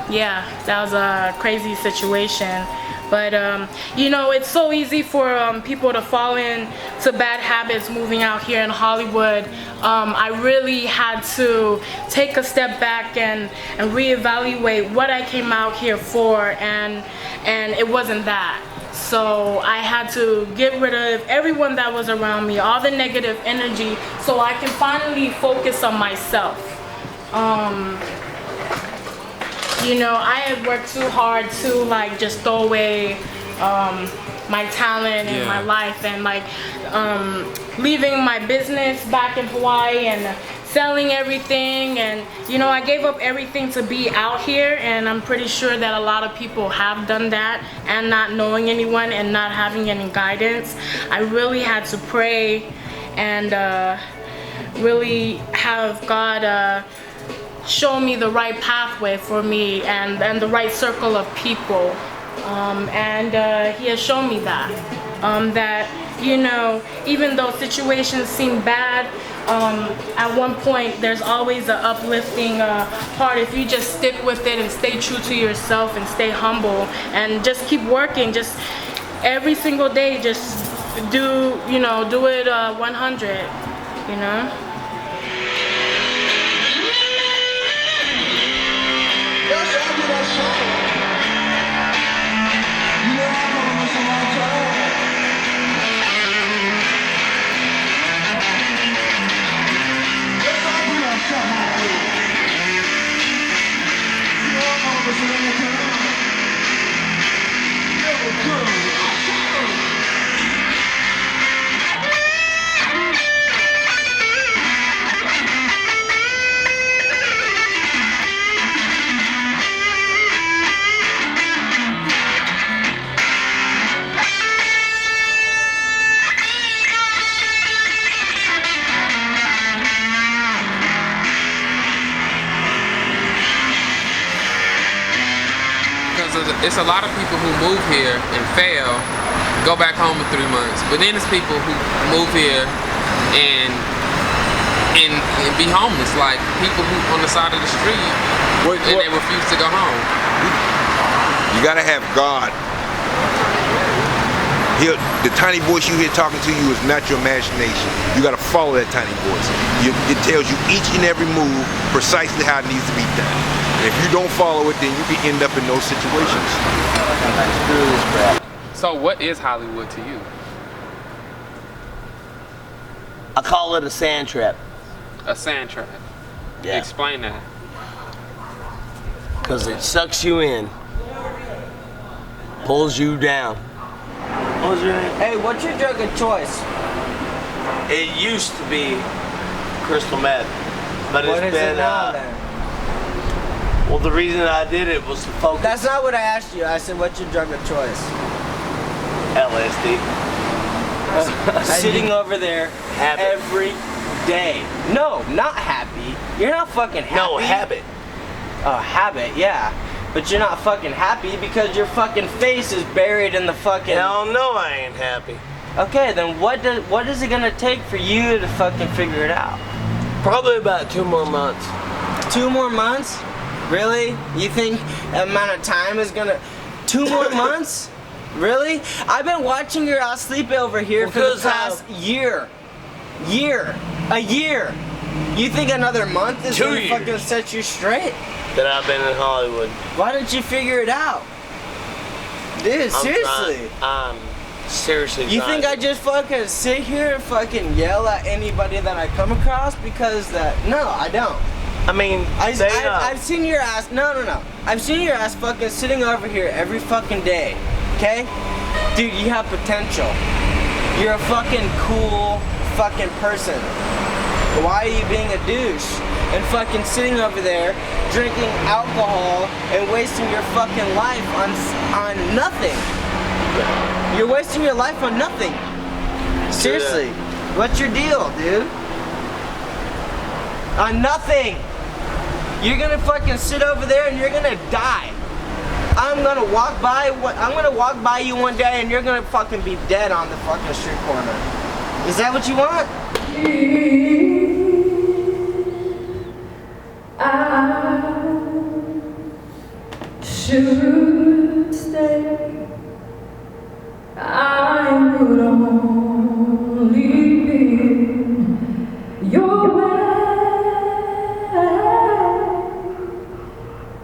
Speaker 19: Yeah, that was a crazy situation. But you know, it's so easy for people to fall into bad habits moving out here in Hollywood. I really had to take a step back and reevaluate what I came out here for, and it wasn't that. So I had to get rid of everyone that was around me, all the negative energy, so I can finally focus on myself. You know, I had worked too hard to like just throw away my talent and my life, and like leaving my business back in Hawaii and selling everything, and you know, I gave up everything to be out here, and I'm pretty sure that a lot of people have done that, and not knowing anyone and not having any guidance. I really had to pray and really have God show me the right pathway for me, and the right circle of people, and he has shown me that that, you know, even though situations seem bad, at one point there's always an uplifting part if you just stick with it and stay true to yourself and stay humble and just keep working. Just every single day, just do it 100, you know.
Speaker 2: It's a lot of people who move here and fail, go back home in 3 months. But then it's people who move here and be homeless, like people who on the side of the street and they refuse to go home.
Speaker 9: You gotta have God. The tiny voice you hear talking to you is not your imagination. You gotta follow that tiny voice. It tells you each and every move precisely how it needs to be done. And if you don't follow it, then you can end up in those situations.
Speaker 2: So what is Hollywood to you?
Speaker 1: I call it a sand trap.
Speaker 2: A sand trap.
Speaker 1: Yeah.
Speaker 2: Explain that.
Speaker 1: Because it sucks you in, pulls you down. What was your name?
Speaker 22: Hey, what's your drug of choice?
Speaker 1: It used to be crystal meth, but
Speaker 22: What
Speaker 1: it's
Speaker 22: is
Speaker 1: been.
Speaker 22: it now, then?
Speaker 1: Well, the reason I did it was to focus.
Speaker 22: That's not what I asked you. I said, what's your drug of choice?
Speaker 1: LSD.
Speaker 22: Sitting over there every day. No, not happy. You're not fucking happy.
Speaker 1: No, habit.
Speaker 22: Oh, habit, yeah. But you're not fucking happy because your fucking face is buried in the fucking...
Speaker 1: Hell no, I ain't happy.
Speaker 22: Okay, then what is it gonna take for you to fucking figure it out?
Speaker 1: Probably about 2 more months.
Speaker 22: 2 more months? Really? You think the amount of time is gonna... 2 more months? Really? I've been watching your ass sleep over here for the past year. A year. You think another month is
Speaker 1: 2
Speaker 22: gonna
Speaker 1: years.
Speaker 22: fucking set you straight?
Speaker 1: That I've been in Hollywood.
Speaker 22: Why don't you figure it out? Dude, seriously.
Speaker 1: I'm seriously
Speaker 22: You
Speaker 1: trying.
Speaker 22: think I just fucking sit here and fucking yell at anybody that I come across because that? No, I don't.
Speaker 1: I mean,
Speaker 22: I've seen your ass. No. I've seen your ass fucking sitting over here every fucking day. Okay? Dude, you have potential. You're a fucking cool fucking person. Why are you being a douche and fucking sitting over there drinking alcohol and wasting your fucking life on nothing? You're wasting your life on nothing. Seriously. What's your deal, dude? On nothing. You're gonna fucking sit over there and you're gonna die. I'm gonna walk by you one day and you're gonna fucking be dead on the fucking street corner. Is that what you want?
Speaker 11: I should stay. I would only be your man.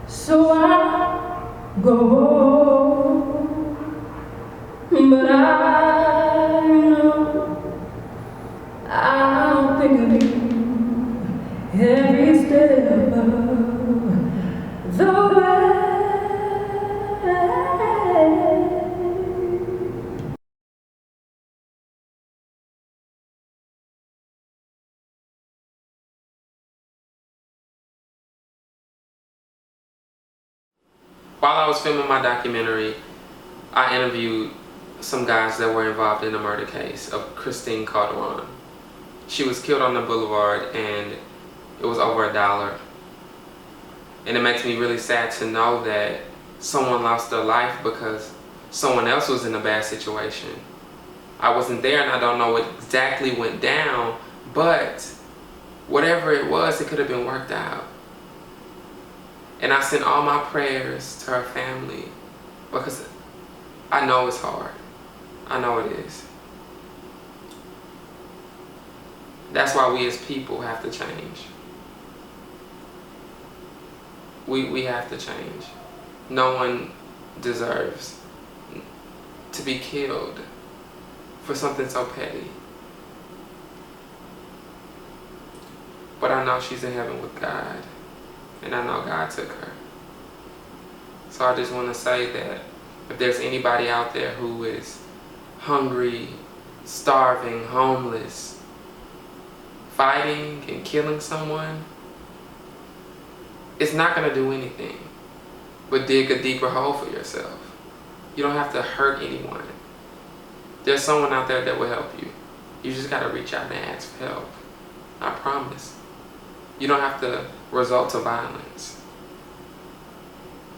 Speaker 11: So I go, but I know I'll think of you every step of the way.
Speaker 2: While I was filming my documentary, I interviewed some guys that were involved in the murder case of Christine Calderon. She was killed on the boulevard and it was over $1. And it makes me really sad to know that someone lost their life because someone else was in a bad situation. I wasn't there and I don't know what exactly went down, but whatever it was, it could have been worked out. And I sent all my prayers to her family because I know it's hard. I know it is. That's why we as people have to change. We have to change. No one deserves to be killed for something so petty. But I know she's in heaven with God. And I know God took her. So I just want to say that if there's anybody out there who is hungry, starving, homeless, fighting and killing someone, it's not going to do anything but dig a deeper hole for yourself. You don't have to hurt anyone. There's someone out there that will help you. You just got to reach out and ask for help. I promise. You don't have to resort to violence.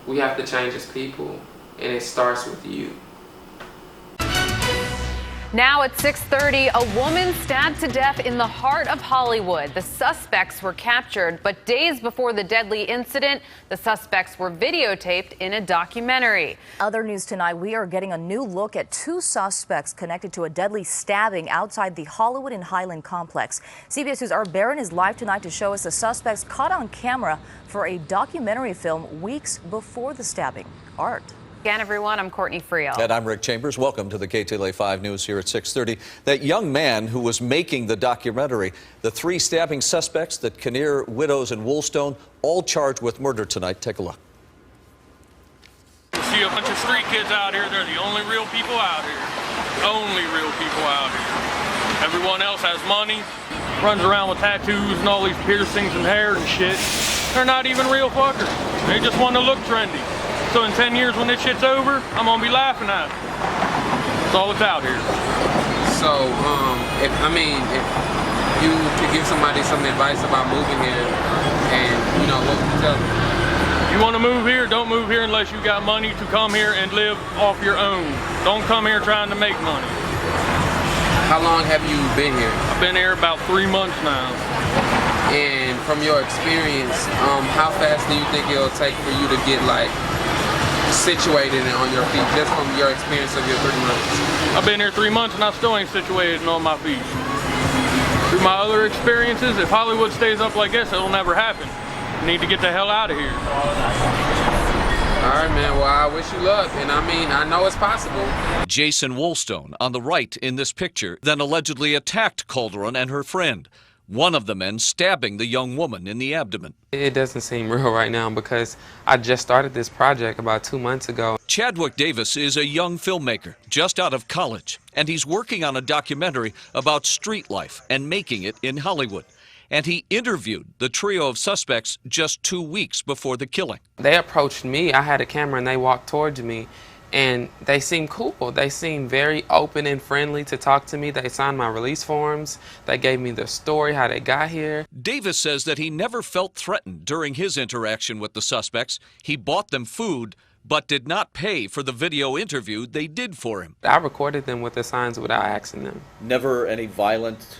Speaker 2: We have to change as people, and it starts with you.
Speaker 12: Now at 6:30, a woman stabbed to death in the heart of Hollywood. The suspects were captured, but days before the deadly incident, the suspects were videotaped in a documentary.
Speaker 13: Other news tonight, we are getting a new look at two suspects connected to a deadly stabbing outside the Hollywood and Highland complex. CBS News' Art Barron is live tonight to show us the suspects caught on camera for a documentary film weeks before the stabbing. Art.
Speaker 12: Again, everyone, I'm Courtney Friel.
Speaker 23: And I'm Rick Chambers. Welcome to the KTLA 5 News here at 6:30. That young man who was making the documentary, the three stabbing suspects, the Kinnear widows in Woolstone, all charged with murder tonight. Take a look.
Speaker 24: You see a bunch of street kids out here. They're the only real people out here. Only real people out here. Everyone else has money, runs around with tattoos and all these piercings and hair and shit. They're not even real fuckers. They just want to look trendy. So in 10 years when this shit's over, I'm gonna be laughing at it. That's all that's out here.
Speaker 2: So, if you could give somebody some advice about moving here, and what would you tell them?
Speaker 24: You wanna move here, don't move here unless you got money to come here and live off your own. Don't come here trying to make money.
Speaker 2: How long have you been here?
Speaker 24: I've been here about 3 months now.
Speaker 2: And from your experience, how fast do you think it'll take for you to get situated and on your feet, just from your experience of your 3 months?
Speaker 24: I've been here 3 months and I still ain't situated and on my feet. Through my other experiences, if Hollywood stays up like this, it'll never happen. You need to get the hell out of here.
Speaker 2: All right, man. Well, I wish you luck, and I know it's possible.
Speaker 23: Jason Woolstone on the right in this picture then allegedly attacked Calderon and her friend, one of the men stabbing the young woman in the abdomen.
Speaker 2: It doesn't seem real right now because I just started this project about 2 months ago.
Speaker 23: Chadwick Davis is a young filmmaker just out of college, and he's working on a documentary about street life and making it in Hollywood. And he interviewed the trio of suspects just 2 weeks before the killing.
Speaker 2: They approached me. I had a camera and they walked towards me. And they seem cool. They seem very open and friendly to talk to me. They signed my release forms. They gave me the story, how they got here.
Speaker 23: Davis says that he never felt threatened during his interaction with the suspects. He bought them food, but did not pay for the video interview they did for him.
Speaker 2: I recorded them with the signs without asking them.
Speaker 23: Never any violent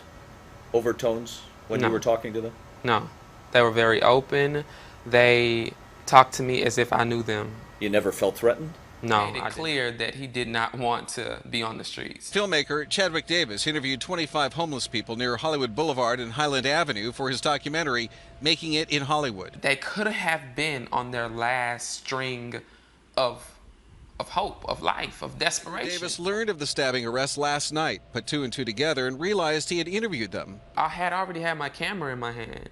Speaker 23: overtones when you were talking to them?
Speaker 2: No. They were very open. They talked to me as if I knew them.
Speaker 23: You never felt threatened?
Speaker 2: No, made it clear that he did not want to be on the streets.
Speaker 25: Filmmaker Chadwick Davis interviewed 25 homeless people near Hollywood Boulevard and Highland Avenue for his documentary, Making It in Hollywood.
Speaker 2: They could have been on their last string of hope, of life, of desperation.
Speaker 25: Davis learned of the stabbing arrest last night, put 2 and 2 together, and realized he had interviewed them.
Speaker 2: I had already had my camera in my hand.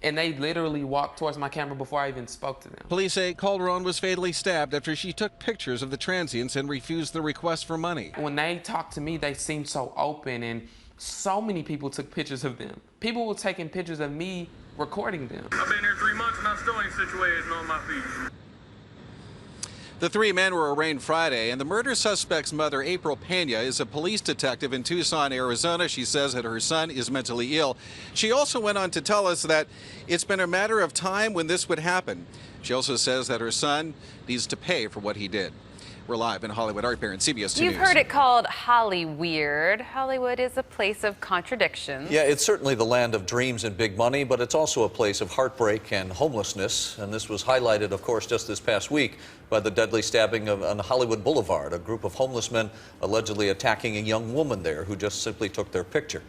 Speaker 2: And they literally walked towards my camera before I even spoke to them.
Speaker 25: Police say Calderon was fatally stabbed after she took pictures of the transients and refused the request for money.
Speaker 2: When they talked to me, they seemed so open, and so many people took pictures of them. People were taking pictures of me recording them.
Speaker 24: I've been here 3 months and I still ain't situated and on my feet.
Speaker 25: The 3 men were arraigned Friday, and the murder suspect's mother, April Pena, is a police detective in Tucson, Arizona. She says that her son is mentally ill. She also went on to tell us that it's been a matter of time when this would happen. She also says that her son needs to pay for what he did. We're live in Hollywood. Art Barron, CBS 2 News.
Speaker 12: You've heard it called Hollyweird. Hollywood is a place of contradictions.
Speaker 23: Yeah, it's certainly the land of dreams and big money, but it's also a place of heartbreak and homelessness. And this was highlighted, of course, just this past week by the deadly stabbing on Hollywood Boulevard. A group of homeless men allegedly attacking a young woman there who just simply took their picture.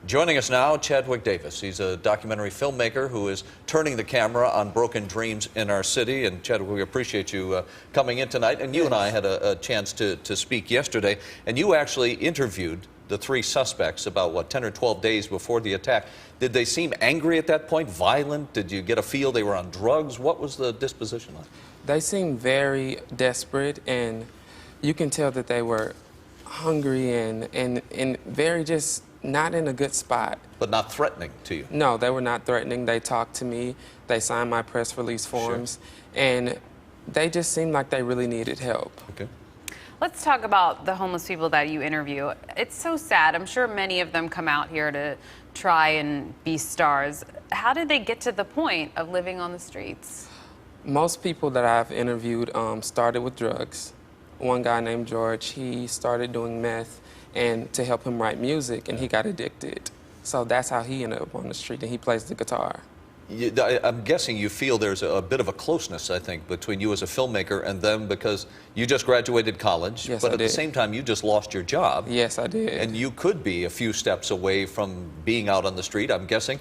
Speaker 23: Joining us now, Chadwick Davis. He's a documentary filmmaker who is turning the camera on broken dreams in our city. And Chadwick, we appreciate you coming in tonight. And you and I had a chance to speak yesterday. And you actually interviewed the 3 suspects about, 10 or 12 days before the attack. Did they seem angry at that point, violent? Did you get a feel they were on drugs? What was the disposition like?
Speaker 2: They seemed very desperate, and you can tell that they were hungry and very just not in a good spot.
Speaker 23: But not threatening to you?
Speaker 2: No, they were not threatening. They talked to me. They signed my press release forms. Sure. And they just seemed like they really needed help.
Speaker 23: Okay.
Speaker 12: Let's talk about the homeless people that you interview. It's so sad. I'm sure many of them come out here to try and be stars. How did they get to the point of living on the streets?
Speaker 2: Most people that I've interviewed started with drugs. One guy named George, he started doing meth, and to help him write music, and he got addicted. So that's how he ended up on the street, and he plays the guitar.
Speaker 23: I'm guessing you feel there's a bit of a closeness, I think, between you as a filmmaker and them, because you just graduated college,
Speaker 2: Yes,
Speaker 23: but
Speaker 2: I
Speaker 23: at the
Speaker 2: did.
Speaker 23: same time you just lost your job.
Speaker 2: Yes, I did.
Speaker 23: And you could be a few steps away from being out on the street, I'm guessing.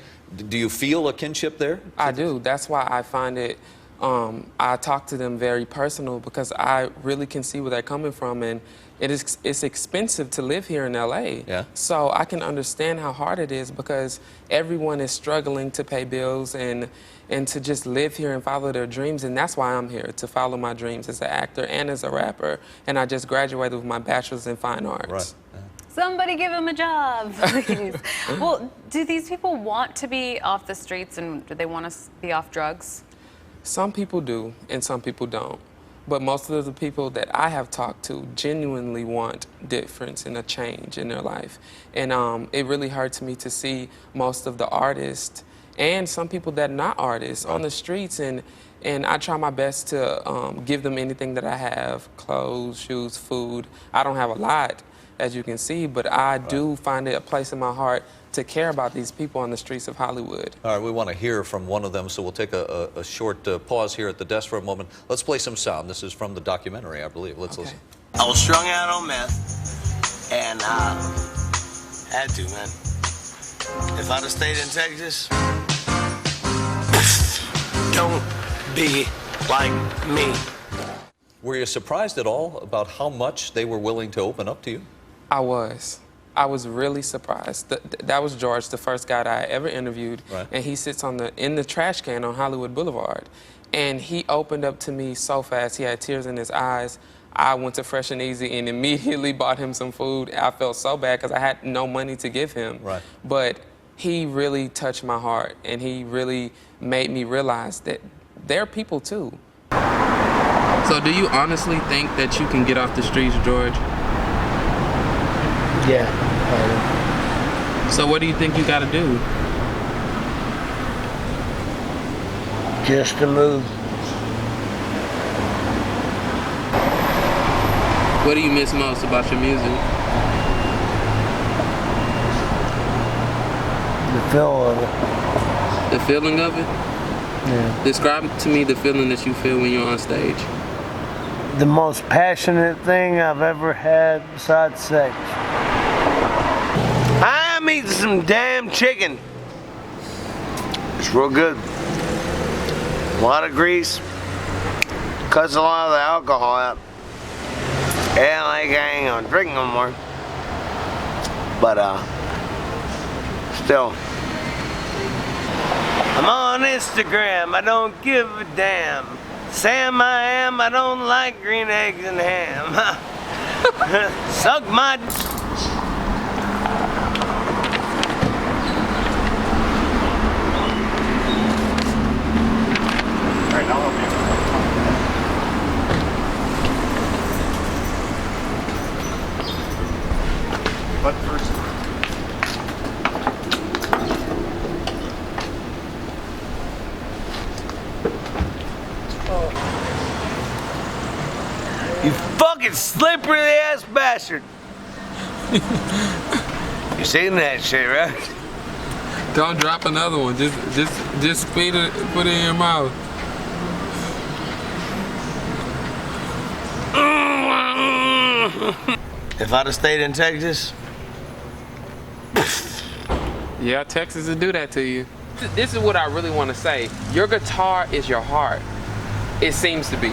Speaker 23: Do you feel a kinship there?
Speaker 2: I do. That's why I find it, I talk to them very personal, because I really can see where they're coming from, and it's expensive to live here in LA.
Speaker 23: Yeah.
Speaker 2: So I can understand how hard it is, because everyone is struggling to pay bills and to just live here and follow their dreams. And that's why I'm here, to follow my dreams as an actor and as a rapper. And I just graduated with my bachelor's in fine arts.
Speaker 23: Right.
Speaker 12: Somebody give him a job, please. Well, do these people want to be off the streets, and do they want to be off drugs?
Speaker 2: Some people do, and some people don't. But most of the people that I have talked to genuinely want difference and a change in their life. And it really hurts me to see most of the artists and some people that are not artists on the streets, and I try my best to give them anything that I have: clothes, shoes, food. I don't have a lot, as you can see, but I do find it a place in my heart to care about these people on the streets of Hollywood.
Speaker 23: All right, we want to hear from one of them, so we'll take a short pause here at the desk for a moment. Let's play some sound. This is from the documentary, I believe. Let's listen.
Speaker 3: I was strung out on meth, and had to, man. If I'd have stayed in Texas, don't be like me.
Speaker 23: Were you surprised at all about how much they were willing to open up to you?
Speaker 2: I was really surprised. That was George, the first guy that I ever interviewed, and he sits in the trash can on Hollywood Boulevard. And he opened up to me so fast. He had tears in his eyes. I went to Fresh and Easy and immediately bought him some food. I felt so bad because I had no money to give him.
Speaker 23: Right.
Speaker 2: But he really touched my heart, and he really made me realize that they're people too. So do you honestly think that you can get off the streets, George?
Speaker 3: Yeah.
Speaker 2: So what do you think you got to do?
Speaker 3: Just to move.
Speaker 2: What do you miss most about your music?
Speaker 3: The feel of it.
Speaker 2: The feeling of it?
Speaker 3: Yeah.
Speaker 2: Describe to me the feeling that you feel when you're on stage.
Speaker 3: The most passionate thing I've ever had besides sex. I'm eating some damn chicken. It's real good. A lot of grease. Cuts a lot of the alcohol out. And like I ain't gonna drink no more. But still. I'm on Instagram, I don't give a damn. Sam I am, I don't like green eggs and ham. Suck my...
Speaker 8: But first.
Speaker 3: You fucking slippery ass bastard. You seen that shit, right?
Speaker 2: Don't drop another one. Just put it in your mouth.
Speaker 3: If I'd have stayed in Texas.
Speaker 2: Yeah, Texas will do that to you. This is what I really want to say. Your guitar is your heart. It seems to be.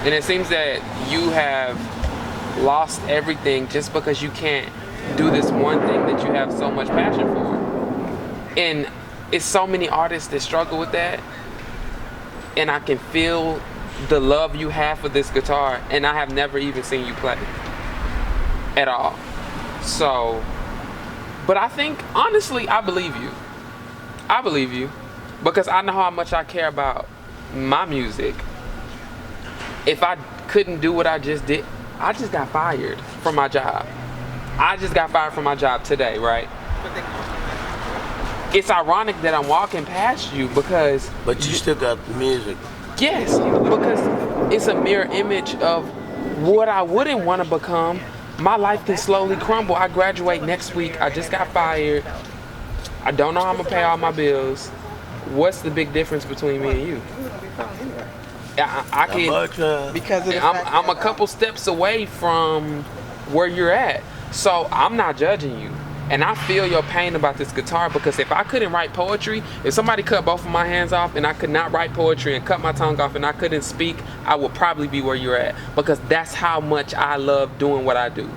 Speaker 2: And it seems that you have lost everything just because you can't do this one thing that you have so much passion for. And it's so many artists that struggle with that. And I can feel the love you have for this guitar, and I have never even seen you play at all. So, but I think, honestly, I believe you. I believe you because I know how much I care about my music. If I couldn't do what I just did, I just got fired from my job. I just got fired from my job today, right? It's ironic that I'm walking past you because...
Speaker 3: But you still got the music.
Speaker 2: Yes, because it's a mirror image of what I wouldn't want to become, my life can slowly crumble. I graduate next week. I just got fired. I don't know how I'm gonna pay all my bills. What's the big difference between me and you? I can, because I'm a couple steps away from where you're at. So I'm not judging you. And I feel your pain about this guitar, because if I couldn't write poetry, if somebody cut both of my hands off and I could not write poetry and cut my tongue off and I couldn't speak, I would probably be where you're at, because that's how much I love doing what I do.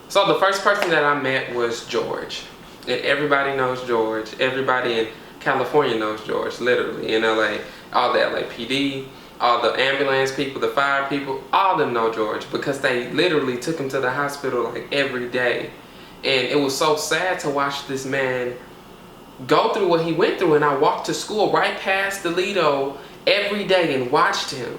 Speaker 2: So the first person that I met was George. And everybody knows George. Everybody in California knows George, literally. In LA, all the LAPD, all the ambulance people, the fire people, all of them know George, because they literally took him to the hospital like every day. And it was so sad to watch this man go through what he went through. And I walked to school right past the Lido every day and watched him.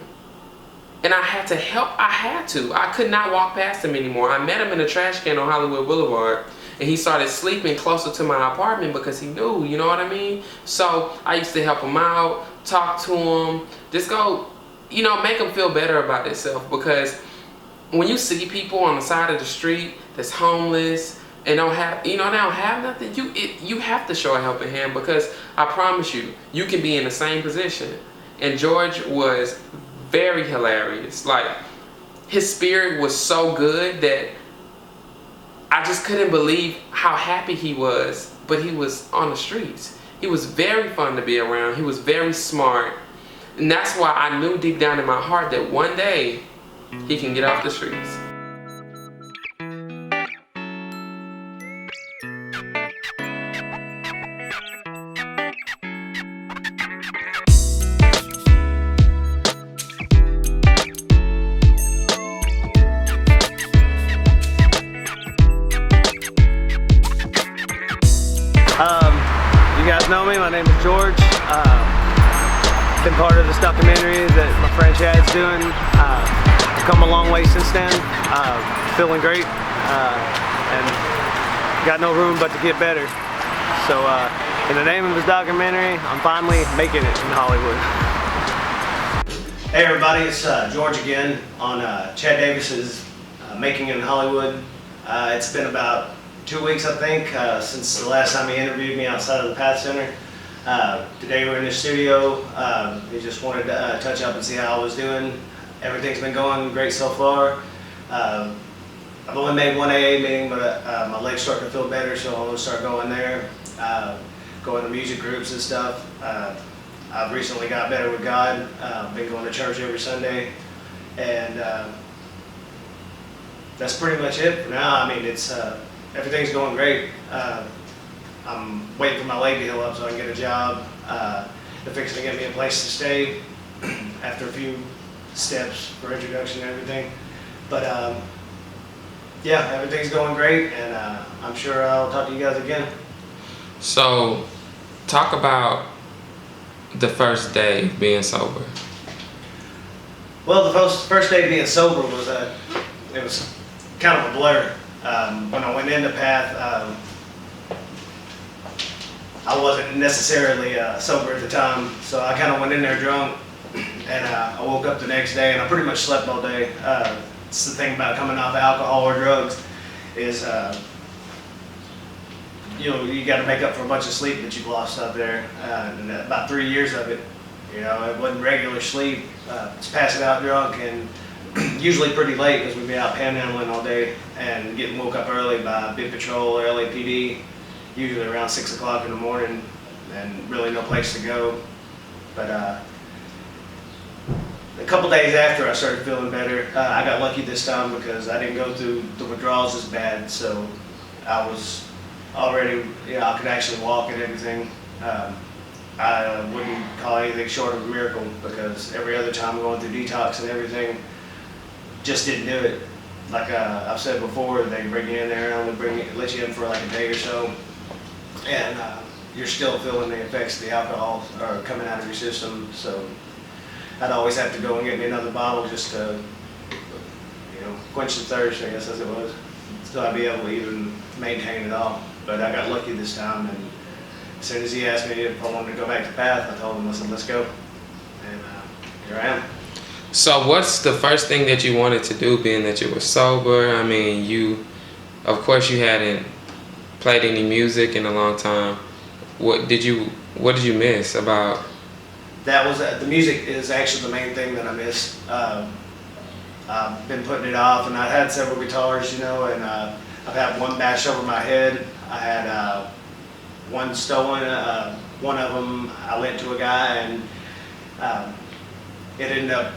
Speaker 2: And I had to help. I could not walk past him anymore. I met him in a trash can on Hollywood Boulevard. And he started sleeping closer to my apartment because he knew, you know what I mean? So I used to help him out, talk to him, just go, you know, make him feel better about himself. Because when you see people on the side of the street that's homeless, and don't have, you know, they don't have nothing, you have to show a helping hand, because I promise you, you can be in the same position. And George was very hilarious. Like, his spirit was so good that I just couldn't believe how happy he was, but he was on the streets. He was very fun to be around. He was very smart. And that's why I knew deep down in my heart that one day he can get off the streets.
Speaker 1: You guys know me, my name is George. Been part of this documentary that my friend Chad's doing. Come a long way since then. Feeling great, and got no room but to get better. So in the name of this documentary, I'm finally making it in Hollywood.
Speaker 4: Hey everybody, it's George again on Chad Davis's Making It in Hollywood. It's been about 2 weeks, I think, since the last time he interviewed me outside of the Path Center. Today we're in the studio. He just wanted to touch up and see how I was doing. Everything's been going great so far. I've only made one AA meeting, but my leg's starting to feel better, so I'm going to start going there, going to music groups and stuff. I've recently got better with God. Been going to church every Sunday, and that's pretty much it for now. I mean, it's everything's going great. I'm waiting for my leg to heal up so I can get a job. They're fixing to get me a place to stay after a few steps for introduction and everything. But yeah, everything's going great, and I'm sure I'll talk to you guys again.
Speaker 2: So, talk about the first day being sober.
Speaker 4: Well, the first day being sober was it was kind of a blur. When I went into Path, I wasn't necessarily sober at the time, so I kind of went in there drunk, and I woke up the next day, and I pretty much slept all day. It's the thing about coming off alcohol or drugs is, you know, you got to make up for a bunch of sleep that you've lost out there, and about 3 years of it, you know, it wasn't regular sleep. It's passing out drunk, and usually pretty late because we'd be out panhandling all day and getting woke up early by Big Patrol or LAPD, usually around 6 o'clock in the morning, and really no place to go. But a couple days after I started feeling better, I got lucky this time because I didn't go through the withdrawals as bad, so I was already, you know, I could actually walk and everything. I wouldn't call anything short of a miracle because every other time going through detox and everything, just didn't do it. Like I've said before, they bring you in there and only let you in for like a day or so, and you're still feeling the effects of the alcohol are coming out of your system. So I'd always have to go and get me another bottle just to, you know, quench the thirst, I guess as it was. So I'd be able to even maintain it all. But I got lucky this time, and as soon as he asked me if I wanted to go back to Path, I told him, I said, let's go. And here I am.
Speaker 2: So what's the first thing that you wanted to do, being that you were sober? I mean, of course you hadn't played any music in a long time. What did you miss about?
Speaker 4: That was the music is actually the main thing that I missed. I've been putting it off, and I had several guitars, and I've had one bashed over my head. I had one stolen. One of them I lent to a guy, and it ended up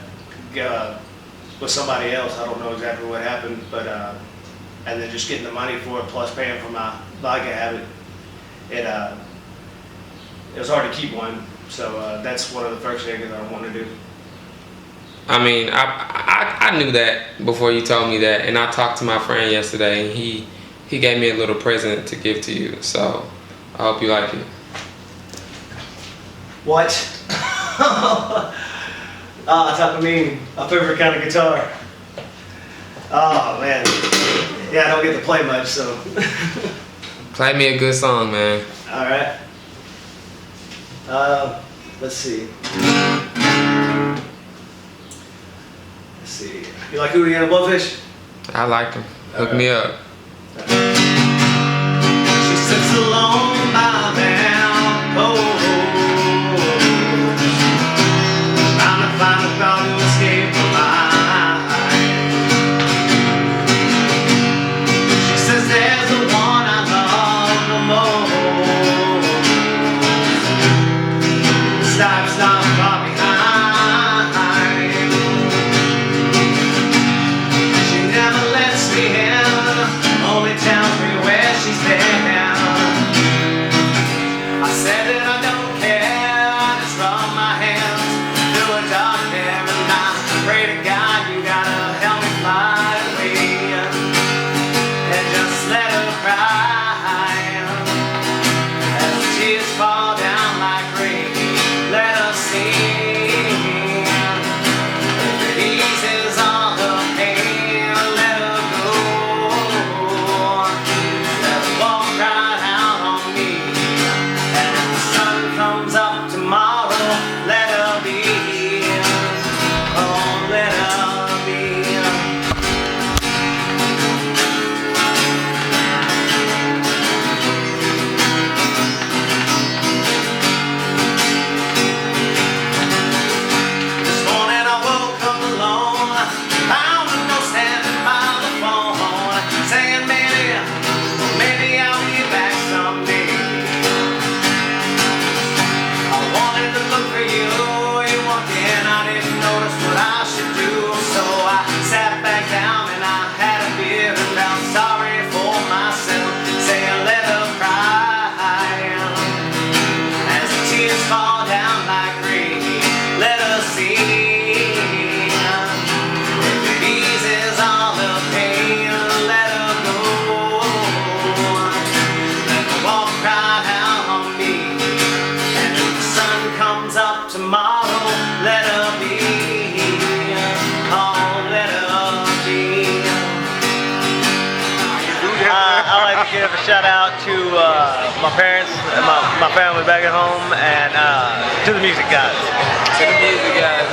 Speaker 4: with somebody else. I don't know exactly what happened, but and then just getting the money for it, plus paying for my vodka habit, it was hard to keep one. So that's one of the first things I want to do.
Speaker 2: I mean, I knew that before you told me that, and I talked to my friend yesterday, and he gave me a little present to give to you. So I hope you like it.
Speaker 4: What? Type of mean, my favorite kind of guitar. Oh man, yeah, I don't get to play much, so.
Speaker 2: Play me a good song, man.
Speaker 4: All right. Let's see. Let's see. You like Hootie and the Blowfish?
Speaker 2: I like them. Hook me up.
Speaker 4: She sits alone by the oh, trying to find a thought to escape her mind. She says there's the one I love the most. Life's not far behind. She never lets me in, only tells me where she's been. I said that I don't care, just run my hands through a dark hair, and I pray to God you gotta help me fly away, and just let her cry as the tears fall down like rain. Let her sing. If it eases all the pain, let her go. Let her walk right out on me. And if the sun comes up tomorrow, let her be. Oh, let her be. This morning I woke up alone, found a note standing by the phone, saying maybe I'll be back someday. I wanted to look for you, you walked in, I didn't notice what I should do, so I sat back down and I had a beer and felt sorry for myself, saying let her cry as the tears fall down like rain. Let her sing. If it eases all the pain, let her go. Let her walk right out on me. And if the sun comes up tomorrow, let her be. Oh, let her be. I like to give a shout out to my parents and my family back at home, and to the music guys.
Speaker 2: To the music guys.